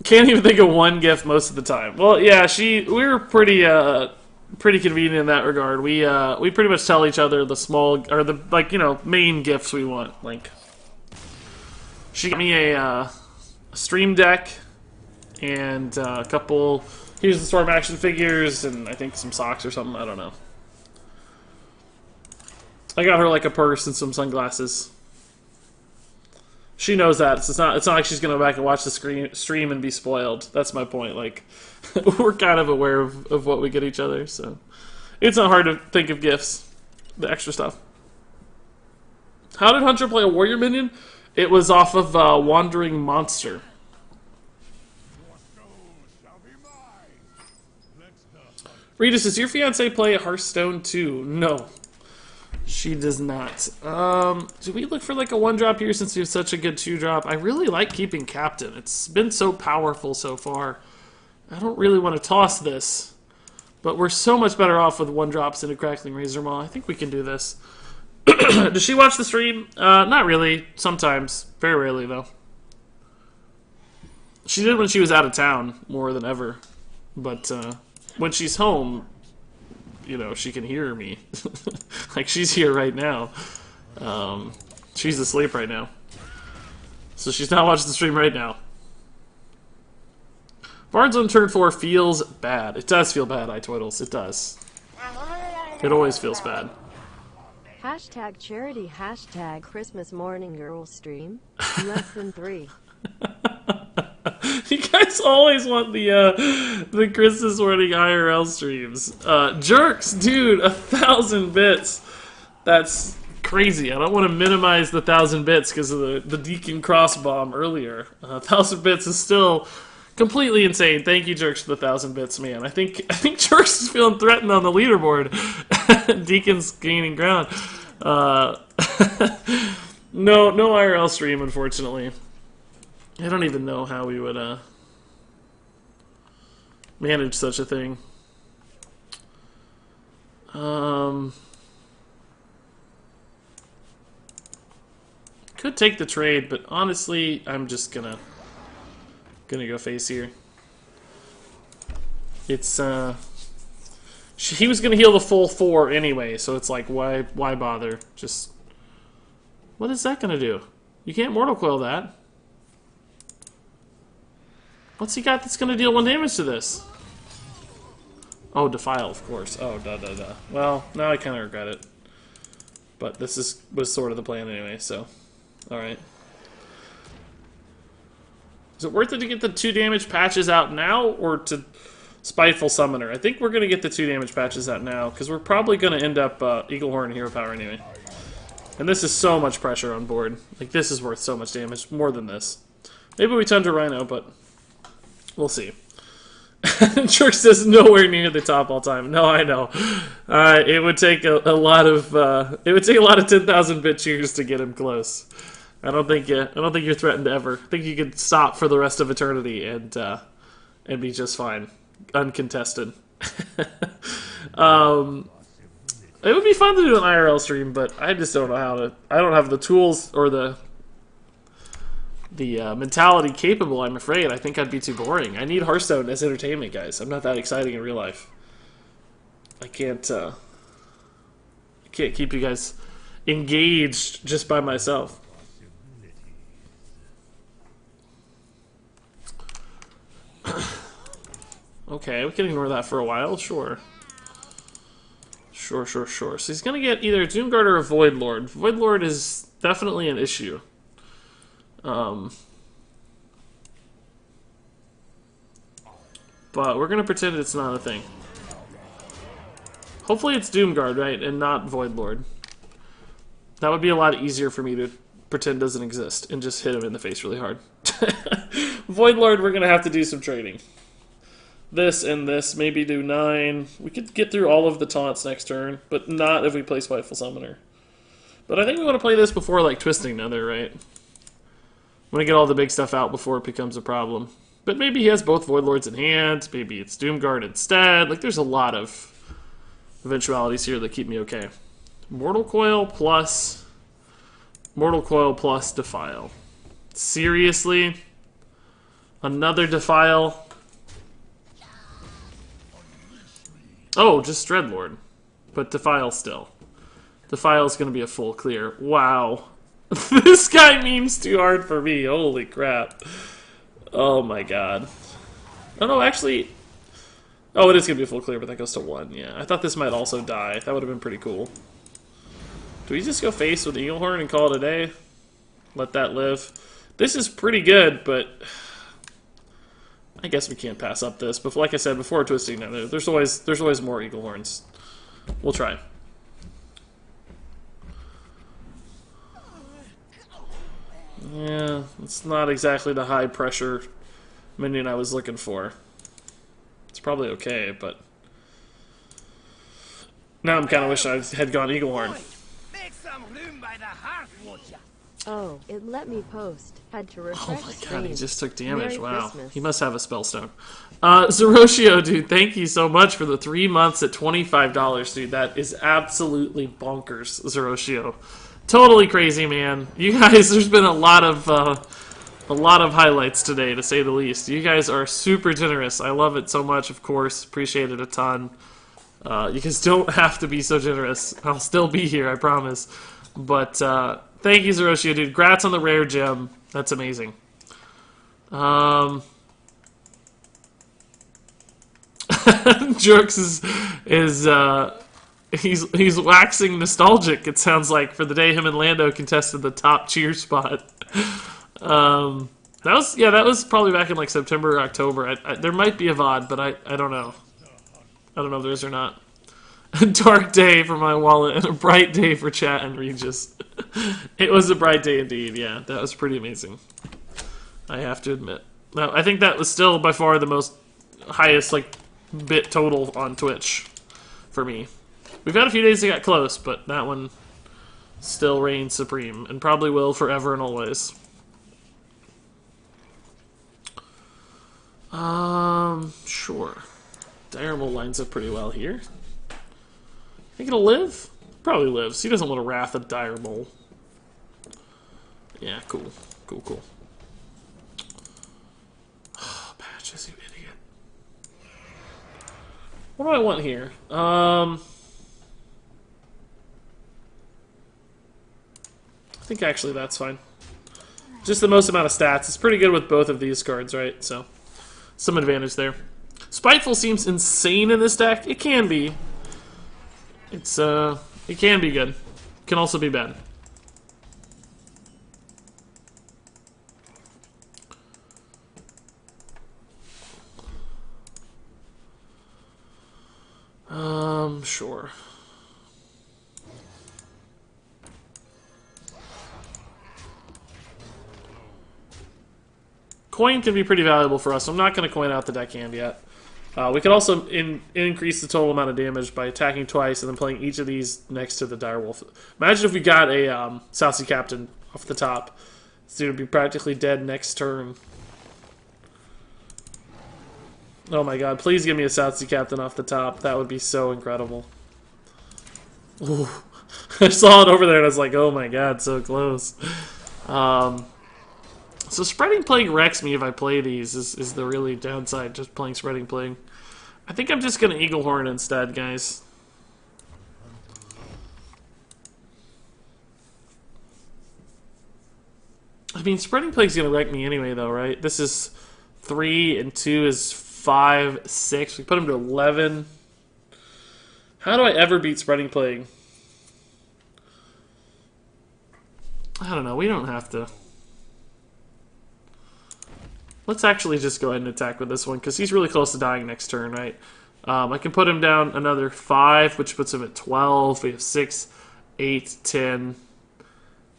Can't even think of one gift most of the time. Well, yeah, we were pretty convenient in that regard. We pretty much tell each other the small or the main gifts we want. Like, she got me a stream deck and a couple. Here's the Storm action figures and I think some socks or something. I don't know. I got her like a purse and some sunglasses. She knows that. It's not like she's gonna go back and watch the stream and be spoiled. That's my point. Like, we're kind of aware of what we get each other, so it's not hard to think of gifts, the extra stuff. How did Hunter play a warrior minion? It was off of Wandering Monster. Regis, does your fiance play Hearthstone too? No. She does not. Do we look for like a 1-drop here since we have such a good 2-drop? I really like keeping Captain. It's been so powerful so far. I don't really want to toss this. But we're so much better off with 1-drops into Crackling Razor Maw. I think we can do this. Does she watch the stream? Not really. Sometimes. Very rarely, though. She did when she was out of town more than ever. But when she's home, she can hear me. Like, she's here right now. She's asleep right now. So she's not watching the stream right now. Bard's on turn 4 feels bad. It does feel bad, iTwiddles. It does. It always feels bad. Hashtag charity, hashtag Christmas morning girl stream. Less than 3. You guys always want the Christmas morning IRL streams. Jerks, dude, 1,000 bits. That's crazy. I don't want to minimize the 1,000 bits because of the Deacon Cross bomb earlier. 1,000 bits is still completely insane. Thank you, Jerks, for the 1,000 bits, man. I think Jerks is feeling threatened on the leaderboard. Deacon's gaining ground. No IRL stream, unfortunately. I don't even know how we would manage such a thing. Could take the trade, but honestly, I'm just gonna go face here. It's he was gonna heal the full 4 anyway, so it's like why bother? Just what is that gonna do? You can't Mortal Coil that. What's he got that's gonna deal 1 damage to this? Oh, Defile, of course. Oh, duh. Well, now I kind of regret it. But this was sort of the plan anyway, so... Alright. Is it worth it to get the 2 damage patches out now, or to Spiteful Summoner? I think we're going to get the 2 damage patches out now, because we're probably going to end up Eaglehorn Hero Power anyway. And this is so much pressure on board. Like, this is worth so much damage, more than this. Maybe we Tundra Rhino, but we'll see. Jerk says nowhere near the top all time. No, I know. It would take a lot of 10,000 bit cheers to get him close. I don't think you're threatened ever. I think you could stop for the rest of eternity and be just fine, uncontested. It would be fun to do an IRL stream, but I just don't know how to. I don't have the tools or the mentality capable, I'm afraid. I think I'd be too boring. I need Hearthstone as entertainment, guys. I'm not that exciting in real life. I can't keep you guys engaged just by myself. Okay, we can ignore that for a while, sure. Sure. So he's gonna get either Doomguard or a Void Lord. Void Lord is definitely an issue. But we're gonna pretend it's not a thing. Hopefully it's Doomguard, right, and not Void Lord. That would be a lot easier for me to pretend doesn't exist and just hit him in the face really hard. Void Lord, we're gonna have to do some trading. This and this, maybe do 9. We could get through all of the taunts next turn, but not if we play Spiteful Summoner. But I think we want to play this before, like, Twisting Nether, right? Want to get all the big stuff out before it becomes a problem. But maybe he has both Void Lords in hand. Maybe it's Doomguard instead. Like, there's a lot of eventualities here that keep me okay. Mortal Coil plus Defile. Seriously? Another Defile? Oh, just Dreadlord. But Defile still. Defile's going to be a full clear. Wow. This guy memes too hard for me. Holy crap. Oh my god. Oh no, actually... Oh, it is going to be a full clear, but that goes to 1. Yeah, I thought this might also die. That would have been pretty cool. Do we just go face with Eaglehorn and call it a day? Let that live. This is pretty good, but... I guess we can't pass up this. But like I said, before Twisting Nether, there's always more Eaglehorns. We'll try. Yeah, it's not exactly the high pressure minion I was looking for. It's probably okay, but now I'm kind of wish I had gone Eaglehorn. Make some room by the hearth, would ya? Oh, it let me post. Had to refresh Oh my god, he just took damage. Merry Wow. Christmas. He must have a spellstone. Zeroshio, dude, thank you so much for the 3 months at $25, dude. That is absolutely bonkers, Zeroshio. Totally crazy, man. You guys, there's been a lot of highlights today, to say the least. You guys are super generous. I love it so much, of course. Appreciate it a ton. You guys don't have to be so generous. I'll still be here, I promise. But thank you, Zeroshio, dude. Grats on the rare gem. That's amazing. Jerks he's waxing nostalgic, it sounds like, for the day him and Lando contested the top cheer spot. That was probably back in like September or October. There might be a VOD, but I don't know. I don't know if there is or not. A dark day for my wallet and a bright day for chat and Regis. It was a bright day indeed, yeah. That was pretty amazing. I have to admit. Now, I think that was still by far the most highest like bit total on Twitch for me. We've had a few days that got close, but that one still reigns supreme, and probably will forever and always. Sure. Diarmal lines up pretty well here. Think it'll live? Probably lives. He doesn't want to Wrath of Diarmal. Yeah, cool. Cool, cool. Oh, Patches, you idiot. What do I want here? I think actually that's fine. Just the most amount of stats. It's pretty good with both of these cards, right? So, some advantage there. Spiteful seems insane in this deck. It can be. It can be good. Can also be bad. Sure. Coin can be pretty valuable for us. I'm not going to coin out the deckhand yet. We could also increase the total amount of damage by attacking twice and then playing each of these next to the Direwolf. Imagine if we got a South Sea Captain off the top. This dude would be practically dead next turn. Oh my god, please give me a South Sea Captain off the top. That would be so incredible. Ooh. I saw it over there and I was like, oh my god, so close. So Spreading Plague wrecks me if I play these, is the really downside, just playing Spreading Plague. I think I'm just going to Eagle Horn instead, guys. I mean, Spreading Plague's going to wreck me anyway, though, right? This is 3, and 2 is 5, 6. We put him to 11. How do I ever beat Spreading Plague? I don't know. We don't have to. Let's actually just go ahead and attack with this one, because he's really close to dying next turn, right? I can put him down another 5, which puts him at 12. We have 6, 8, 10,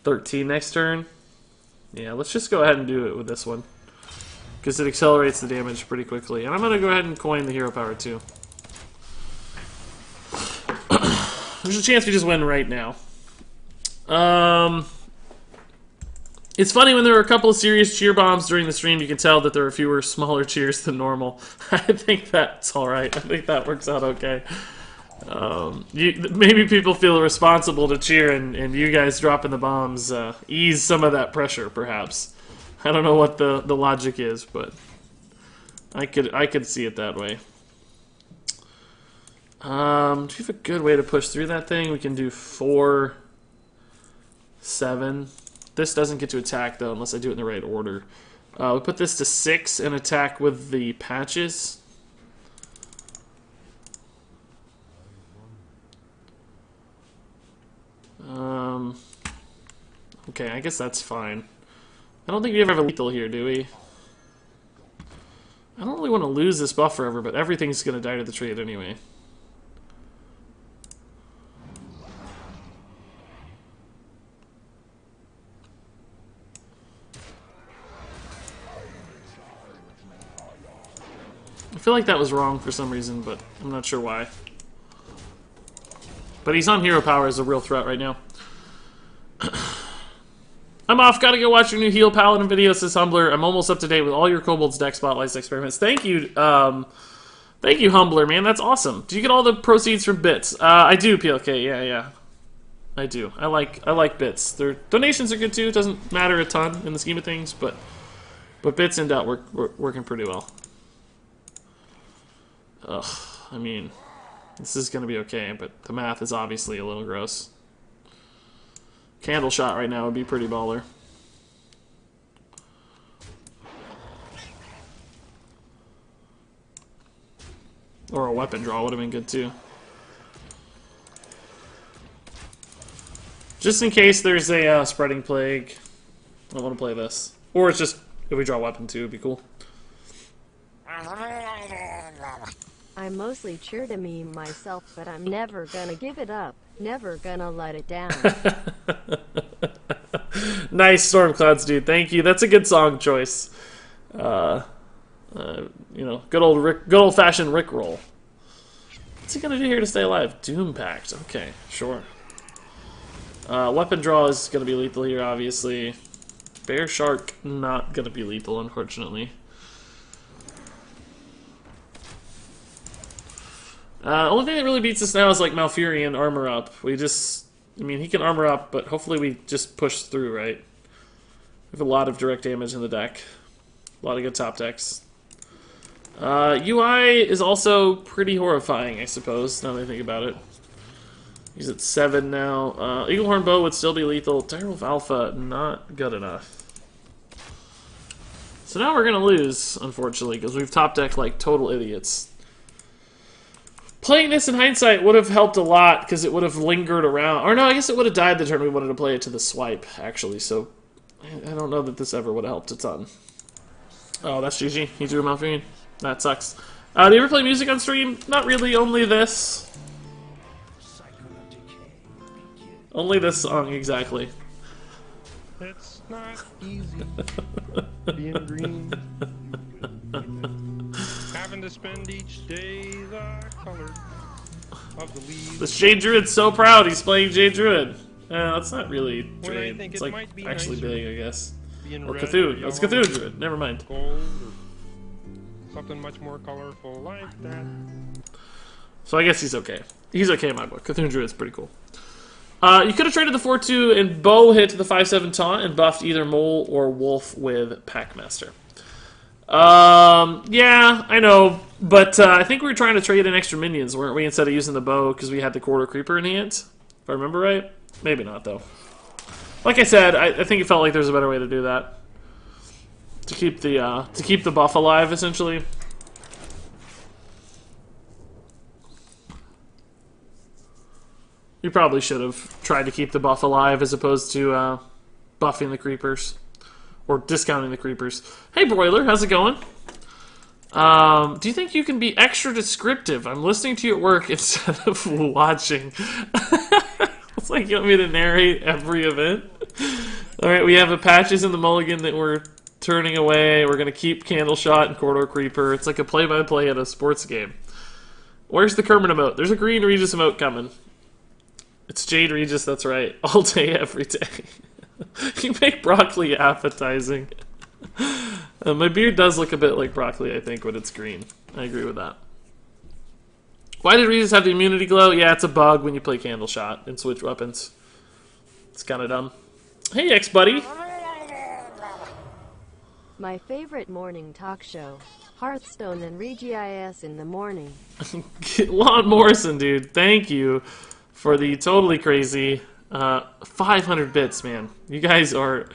13 next turn. Yeah, let's just go ahead and do it with this one, because it accelerates the damage pretty quickly. And I'm going to go ahead and coin the hero power, too. There's a chance we just win right now. It's funny when there are a couple of serious cheer bombs during the stream, you can tell that there are fewer smaller cheers than normal. I think that's alright. I think that works out okay. Maybe people feel responsible to cheer, and you guys dropping the bombs ease some of that pressure, perhaps. I don't know what the logic is, but I could see it that way. Do you have a good way to push through that thing? We can do 4, 7. This doesn't get to attack, though, unless I do it in the right order. We put this to 6 and attack with the patches. Okay, I guess that's fine. I don't think we ever have a lethal here, do we? I don't really want to lose this buff forever, but everything's going to die to the trade anyway. I feel like that was wrong for some reason, but I'm not sure why. But he's on hero power as a real threat right now. I'm off. Gotta go watch your new Heal Paladin video, says Humbler. I'm almost up to date with all your Kobolds deck spotlights experiments. Thank you, Humbler, man. That's awesome. Do you get all the proceeds from bits? I do, PLK. Yeah. I do. I like bits. Their donations are good too. It doesn't matter a ton in the scheme of things, but bits in doubt working pretty well. Ugh, I mean, this is going to be okay, but the math is obviously a little gross. Candle shot right now would be pretty baller. Or a weapon draw would have been good too. Just in case there's a Spreading Plague, I want to play this. Or it's just, if we draw a weapon too, it'd be cool. I mostly cheer to meme myself, but I'm never gonna give it up. Never gonna let it down. Nice, Stormclouds, dude. Thank you. That's a good song choice. You know, good old-fashioned Rickroll. What's he gonna do here to stay alive? Doom Pact. Okay, sure. Weapon draw is going to be lethal here, obviously. Bear Shark, not going to be lethal, unfortunately. Only thing that really beats us now is like Malfurion armor up. We just, I mean, he can armor up, but hopefully we just push through, right? We have a lot of direct damage in the deck. A lot of good top decks. UI is also pretty horrifying, I suppose, now that I think about it. He's at 7 now. Eaglehorn Bow would still be lethal. Direwolf Alpha, not good enough. So now we're going to lose, unfortunately, because we've top decked like total idiots. Playing this in hindsight would have helped a lot, because it would have lingered around. Or no, I guess it would have died the turn we wanted to play it to the swipe, actually. So I don't know that this ever would have helped a ton. Oh, that's GG. He drew Malfurion. That sucks. Do you ever play music on stream? Not really, only this. Only this song, exactly. It's not easy being green. Having to spend each day the color of the leaves. This Jade Druid's so proud he's playing Jade Druid. That's not really Well, I Jade. think It's it like might be actually nicer big, I guess. being Or red Cthulhu. or It's yellow Cthulhu Druid. Never mind. Gold or something much more colorful like that. So I guess he's okay. He's okay in my book. Cthulhu Druid's pretty cool. You could have traded the 4-2 and Bow hit the 5-7 taunt and buffed either Mole or Wolf with Packmaster. Yeah, I know, but I think we were trying to trade in extra minions, weren't we, instead of using the Bow because we had the Quarter Creeper in hand? If I remember right? Maybe not, though. Like I said, I think it felt like there's a better way to do that. To keep the buff alive, essentially. You probably should have tried to keep the buff alive as opposed to buffing the creepers. Or discounting the creepers. Hey, Broiler, how's it going? Do you think you can be extra descriptive? I'm listening to you at work instead of watching. It's like you want me to narrate every event? Alright, we have a Patches in the Mulligan that we're turning away. We're going to keep Candleshot and Corridor Creeper. It's like a play-by-play at a sports game. Where's the Kermit emote? There's a green Regis emote coming. It's Jade Regis, that's right. All day, every day. You make broccoli appetizing. My beard does look a bit like broccoli, I think, when it's green. I agree with that. Why did Regis have the immunity glow? Yeah, it's a bug when you play Candleshot and switch weapons. It's kind of dumb. Hey, ex-buddy. My favorite morning talk show. Hearthstone and ReGIS in the morning. Lon Morrison, dude. Thank you for the totally crazy 500 bits, man. You guys are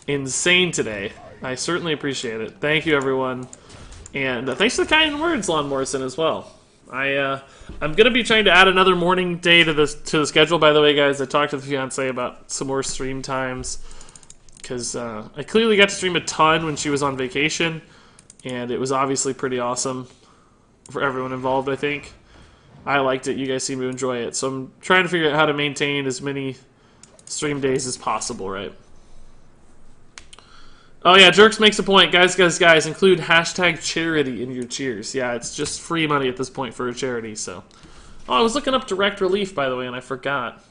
insane today. I certainly appreciate it. Thank you, everyone. And thanks for the kind words, Lon Morrison, as well. I'm going to be trying to add another morning day to the schedule, by the way, guys. I talked to the fiancé about some more stream times. Because I clearly got to stream a ton when she was on vacation. And it was obviously pretty awesome for everyone involved, I think. I liked it. You guys seem to enjoy it. So I'm trying to figure out how to maintain as many stream days as possible, right? Oh yeah, Jerks makes a point. Guys, include hashtag charity in your cheers. Yeah, it's just free money at this point for a charity, so. Oh, I was looking up Direct Relief, by the way, and I forgot.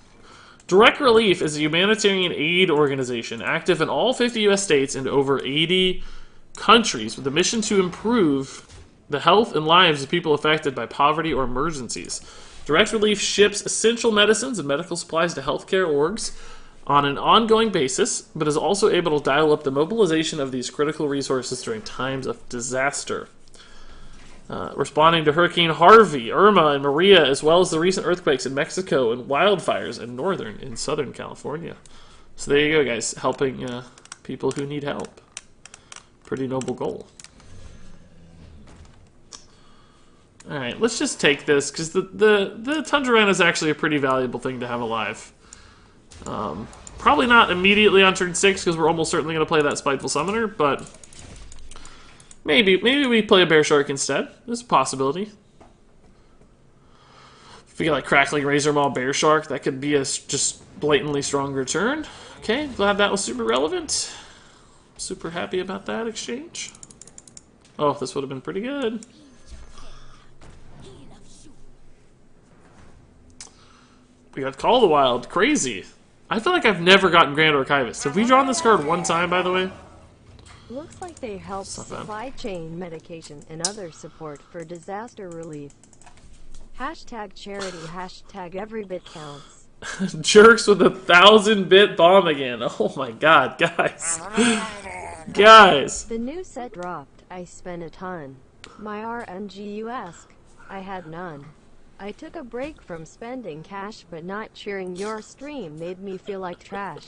Direct Relief is a humanitarian aid organization active in all 50 U.S. states and over 80 countries with the mission to improve the health and lives of people affected by poverty or emergencies. Direct Relief ships essential medicines and medical supplies to healthcare orgs on an ongoing basis, but is also able to dial up the mobilization of these critical resources during times of disaster. Responding to Hurricane Harvey, Irma, and Maria, as well as the recent earthquakes in Mexico and wildfires in Southern California. So there you go, guys, helping people who need help. Pretty noble goal. Alright, let's just take this, because the Tundra is actually a pretty valuable thing to have alive. Probably not immediately on turn 6, because we're almost certainly going to play that Spiteful Summoner, but maybe we play a Bear Shark instead. There's a possibility. If we get like Crackling Razor Maw Bear Shark, that could be a just blatantly stronger turn. Okay, glad that was super relevant. Super happy about that exchange. Oh, this would have been pretty good. We got Call of the Wild. Crazy. I feel like I've never gotten Grand Archivist. Have we drawn this card one time, by the way? Looks like they help Not bad. supply chain medication and other support for disaster relief. Hashtag charity, hashtag every bit counts. Jerks with a 1000-bit bomb again. Oh my god, guys. Guys. The new set dropped. I spent a ton. My RNG, you ask? I had none. I took a break from spending cash, but not cheering your stream made me feel like trash.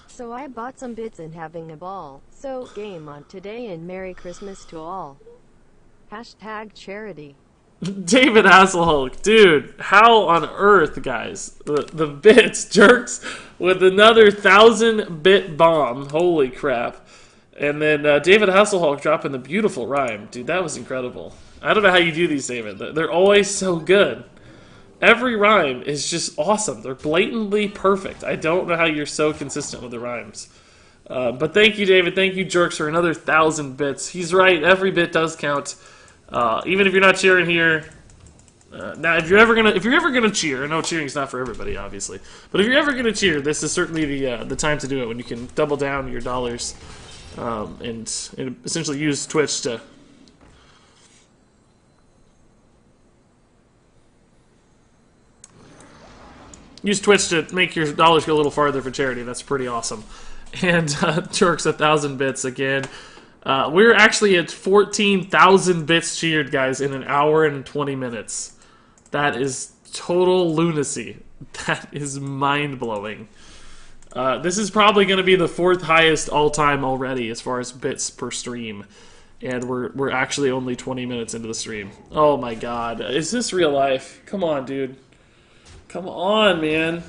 So I bought some bits and having a ball. So, game on today and Merry Christmas to all. Hashtag charity. David Hasselhulk, dude, how on earth, guys? The bits, Jerks with another 1000-bit bomb. Holy crap. And then David Hasselhulk dropping the beautiful rhyme. Dude, that was incredible. I don't know how you do these, David. They're always so good. Every rhyme is just awesome. They're blatantly perfect. I don't know how you're so consistent with the rhymes. But thank you, David. Thank you, Jerks, for another 1000 bits. He's right. Every bit does count. Even if you're not cheering here. Now, if you're ever gonna cheer, I know cheering's not for everybody, obviously, but if you're ever gonna cheer, this is certainly the time to do it, when you can double down your dollars and essentially use Twitch to. Use Twitch to make your dollars go a little farther for charity. That's pretty awesome. And Jerks 1000 bits again. We're actually at 14,000 bits cheered, guys, in an hour and 20 minutes. That is total lunacy. That is mind-blowing. This is probably going to be the 4th highest all-time already as far as bits per stream. And we're actually only 20 minutes into the stream. Oh my god. Is this real life? Come on, dude. Come on, man.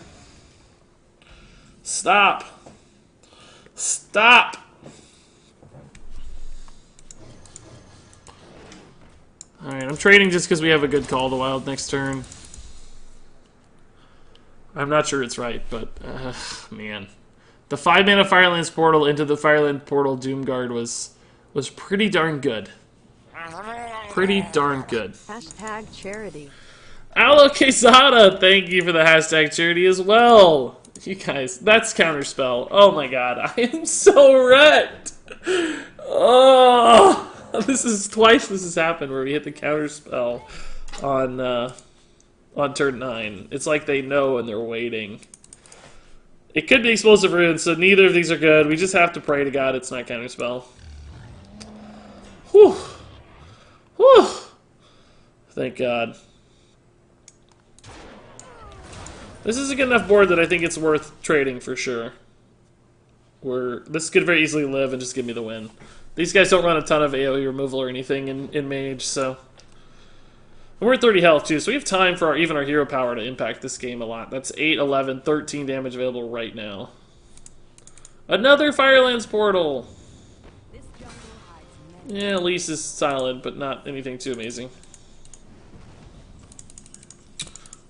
Stop. Stop. Alright, I'm trading just because we have a good Call of the Wild next turn. I'm not sure it's right, but, man. The 5-mana Firelands Portal into the Fireland Portal Doomguard was pretty darn good. Pretty darn good. Hashtag charity. Aloe Quesada, thank you for the hashtag charity as well. You guys, that's Counterspell. Oh my god, I am so wrecked. Oh, this is twice this has happened where we hit the Counterspell on turn 9. It's like they know and they're waiting. It could be Explosive Runes, so neither of these are good. We just have to pray to God it's not Counterspell. Whew. Whew. Thank God. This is a good enough board that I think it's worth trading for sure. This could very easily live and just give me the win. These guys don't run a ton of AoE removal or anything in Mage, so. And we're at 30 health too, so we have time for even our hero power to impact this game a lot. That's 8, 11, 13 damage available right now. Another Firelands Portal! Yeah, Elise is solid, but not anything too amazing.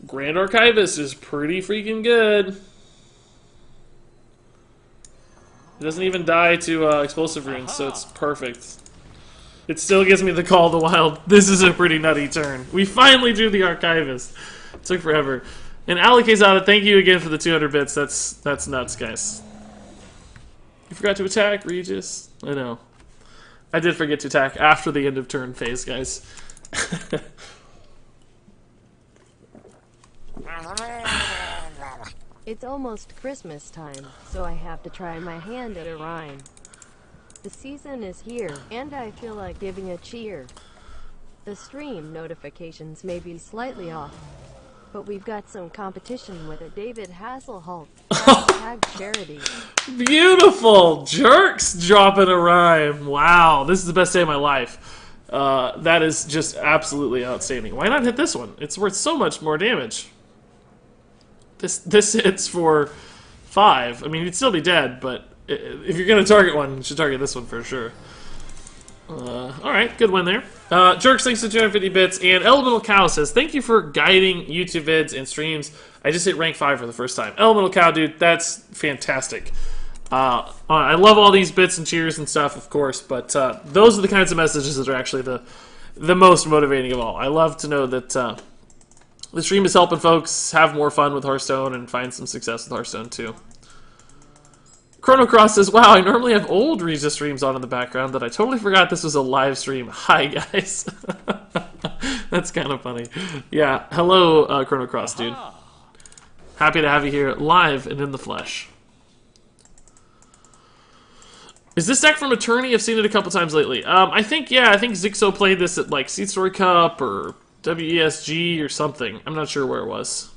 Grand Archivist is pretty freaking good. It doesn't even die to Explosive Runes, so it's perfect. It still gives me the Call of the Wild. This is a pretty nutty turn. We finally drew the Archivist. It took forever. And Alikazada, thank you again for the 200 bits. That's nuts, guys. You forgot to attack, Regis. I know. I did forget to attack after the end of turn phase, guys. It's almost Christmas time, so I have to try my hand at a rhyme. The season is here, and I feel like giving a cheer. The stream notifications may be slightly off, but we've got some competition with a David Hasselholt. Hashtag charity. Beautiful! Jerks dropping a rhyme. Wow, this is the best day of my life. That is just absolutely outstanding. Why not hit this one? It's worth so much more damage. This hits for 5. I mean, you'd still be dead, but if you're going to target one, you should target this one for sure. Alright, good win there. Jerks, thanks to 250 bits. And Elemental Cow says, thank you for guiding YouTube vids and streams. I just hit rank 5 for the first time. Elemental Cow, dude, that's fantastic. I love all these bits and cheers and stuff, of course, but those are the kinds of messages that are actually the most motivating of all. I love to know that The stream is helping folks have more fun with Hearthstone and find some success with Hearthstone too. Chrono Cross says, wow, I normally have old Regis streams on in the background that I totally forgot this was a live stream. Hi, guys. That's kind of funny. Yeah, hello, Chrono Cross, dude. Happy to have you here live and in the flesh. Is this deck from Attorney? I've seen it a couple times lately. I think Xixo played this at like Seed Story Cup or WESG or something. I'm not sure where it was.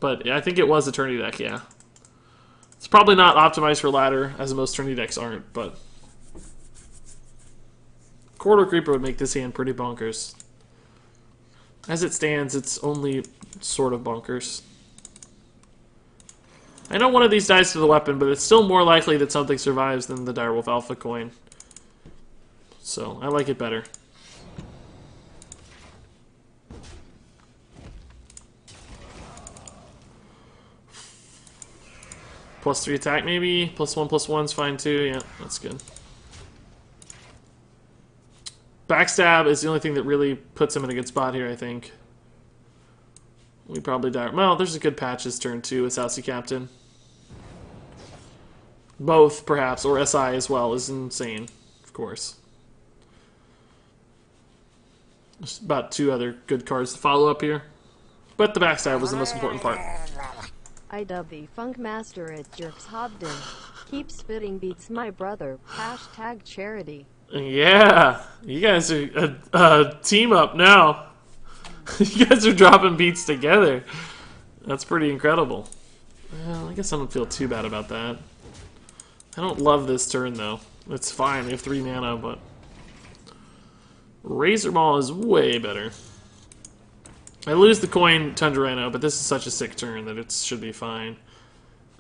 But I think it was Attorney deck, yeah. It's probably not optimized for ladder, as most tourney decks aren't, but Corridor Creeper would make this hand pretty bonkers. As it stands, it's only sort of bonkers. I know one of these dies to the weapon, but it's still more likely that something survives than the Direwolf Alpha coin. So, I like it better. +3 attack maybe, +1/+1's fine too, yeah, that's good. Backstab is the only thing that really puts him in a good spot here, I think. We probably die. Well, there's a good patches turn too with Sassy Captain. Both, perhaps, or SI as well is insane, of course. There's about 2 other good cards to follow up here. But the backstab was the most important part. I dub the Funk Master at Jerks Hobden. Keep spitting beats my brother. Hashtag charity. Yeah, you guys are a team up now. You guys are dropping beats together. That's pretty incredible. Well, I guess I don't feel too bad about that. I don't love this turn though. It's fine, we have 3 mana, but Razor Ball is way better. I lose the coin Tundra Rhino, but this is such a sick turn that it should be fine.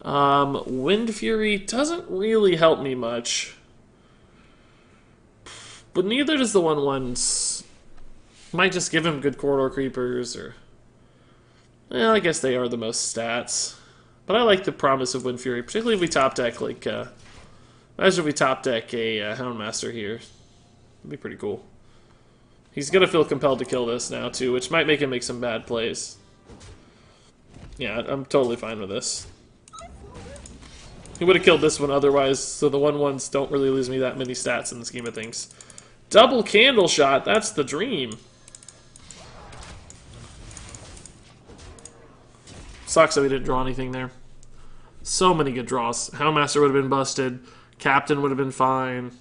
Wind Fury doesn't really help me much. But neither does the 1/1s. Might just give him good Corridor Creepers, or... Well, I guess they are the most stats. But I like the promise of Wind Fury, particularly if we top deck, like... imagine if we top deck a Houndmaster here. It'd be pretty cool. He's gonna feel compelled to kill this now, too, which might make him make some bad plays. Yeah, I'm totally fine with this. He would have killed this one otherwise, so the 1/1s don't really lose me that many stats in the scheme of things. Double Candle Shot, that's the dream. Sucks that we didn't draw anything there. So many good draws. Houndmaster would have been busted. Captain would have been fine.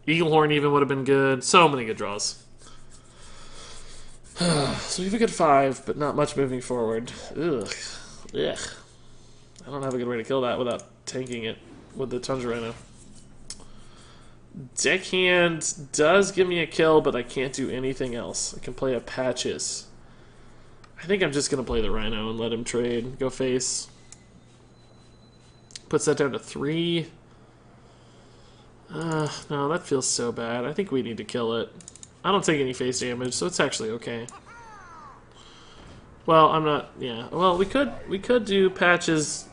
Eaglehorn even would have been good. So many good draws. So we have a good 5, but not much moving forward. Ugh. Ugh. I don't have a good way to kill that without tanking it with the Tundra Rhino. Deckhand does give me a kill, but I can't do anything else. I can play a Patches. I think I'm just going to play the Rhino and let him trade. Go face. Puts that down to 3. No, that feels so bad. I think we need to kill it. I don't take any face damage, so it's actually okay. Well, I'm not... Yeah. Well, we could do Patches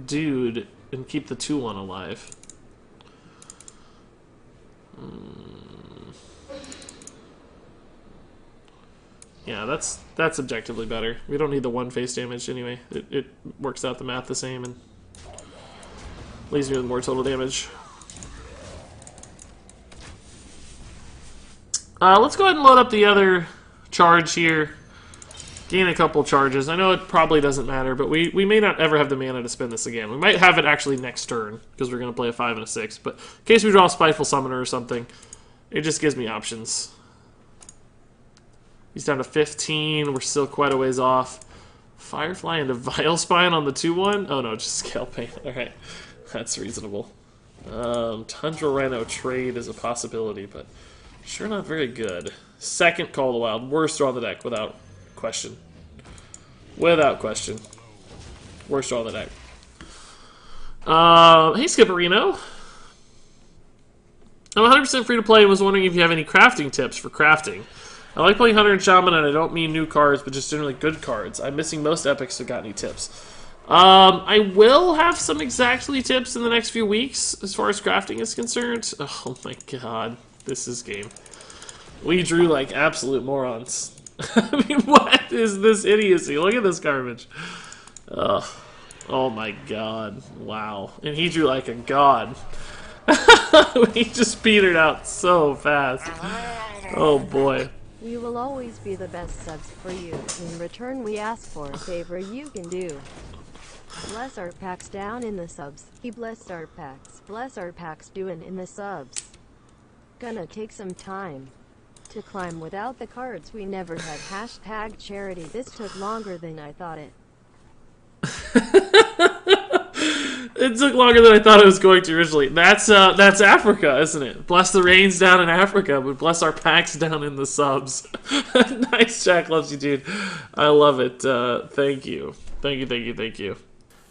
Dude and keep the 2/1 alive. Yeah, that's objectively better. We don't need the 1 face damage anyway. It works out the math the same and leaves me with more total damage. Let's go ahead and load up the other charge here. Gain a couple charges. I know it probably doesn't matter, but we may not ever have the mana to spend this again. We might have it actually next turn, because we're going to play a 5 and a 6. But in case we draw a Spiteful Summoner or something, it just gives me options. He's down to 15. We're still quite a ways off. Firefly into Vile Spine on the 2/1? Oh no, just Scale Paint. Alright, that's reasonable. Tundra Rhino trade is a possibility, but sure not very good. Second Call of the Wild. Worst draw of the deck, without question. Without question. Worst draw of the deck. Hey Skipperino. I'm 100% free to play and was wondering if you have any crafting tips for crafting. I like playing Hunter and Shaman, and I don't mean new cards, but just generally good cards. I'm missing most epics, so got any tips? I will have some exactly tips in the next few weeks as far as crafting is concerned. Oh my god, this is game. We drew like absolute morons. I mean, what is this idiocy? Look at this garbage. Ugh. Oh my god. Wow. And he drew like a god. He just petered out so fast. Oh boy. We will always be the best subs for you. In return, we ask for a favor you can do. Bless our packs down in the subs. He blessed our packs. Bless our packs doing in the subs. Gonna take some time to climb without the cards we never had. Hashtag charity. This took longer than I thought it. It took longer than I thought it was going to originally. That's Africa, isn't it? Bless the rains down in Africa, but bless our packs down in the subs. Nice, Jack loves you, dude. I love it. Thank you. Thank you.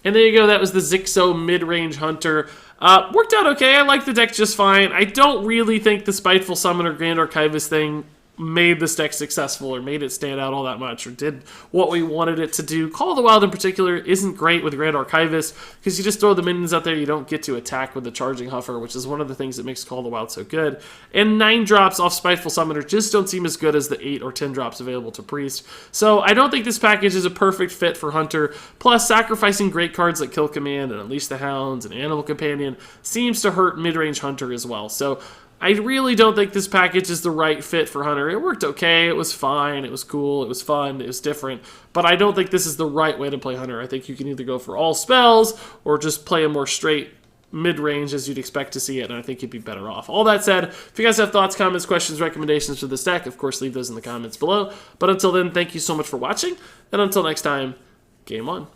And there you go. That was the Xixo Midrange Hunter. Worked out okay. I like the deck just fine. I don't really think the Spiteful Summoner Grand Archivist thing made this deck successful or made it stand out all that much or did what we wanted it to do. Call of the Wild in particular isn't great with Grand Archivist because you just throw the minions out there, you don't get to attack with the Charging Huffer, which is one of the things that makes Call of the Wild so good. And 9 drops off Spiteful Summoner just don't seem as good as the 8 or 10 drops available to Priest. So I don't think this package is a perfect fit for Hunter. Plus, sacrificing great cards like Kill Command and Unleash the Hounds and Animal Companion seems to hurt Midrange Hunter as well. So I really don't think this package is the right fit for Hunter. It worked okay, it was fine, it was cool, it was fun, it was different, but I don't think this is the right way to play Hunter. I think you can either go for all spells or just play a more straight mid-range as you'd expect to see it, and I think you'd be better off. All that said, if you guys have thoughts, comments, questions, recommendations for this deck, of course leave those in the comments below. But until then, thank you so much for watching, and until next time, game on.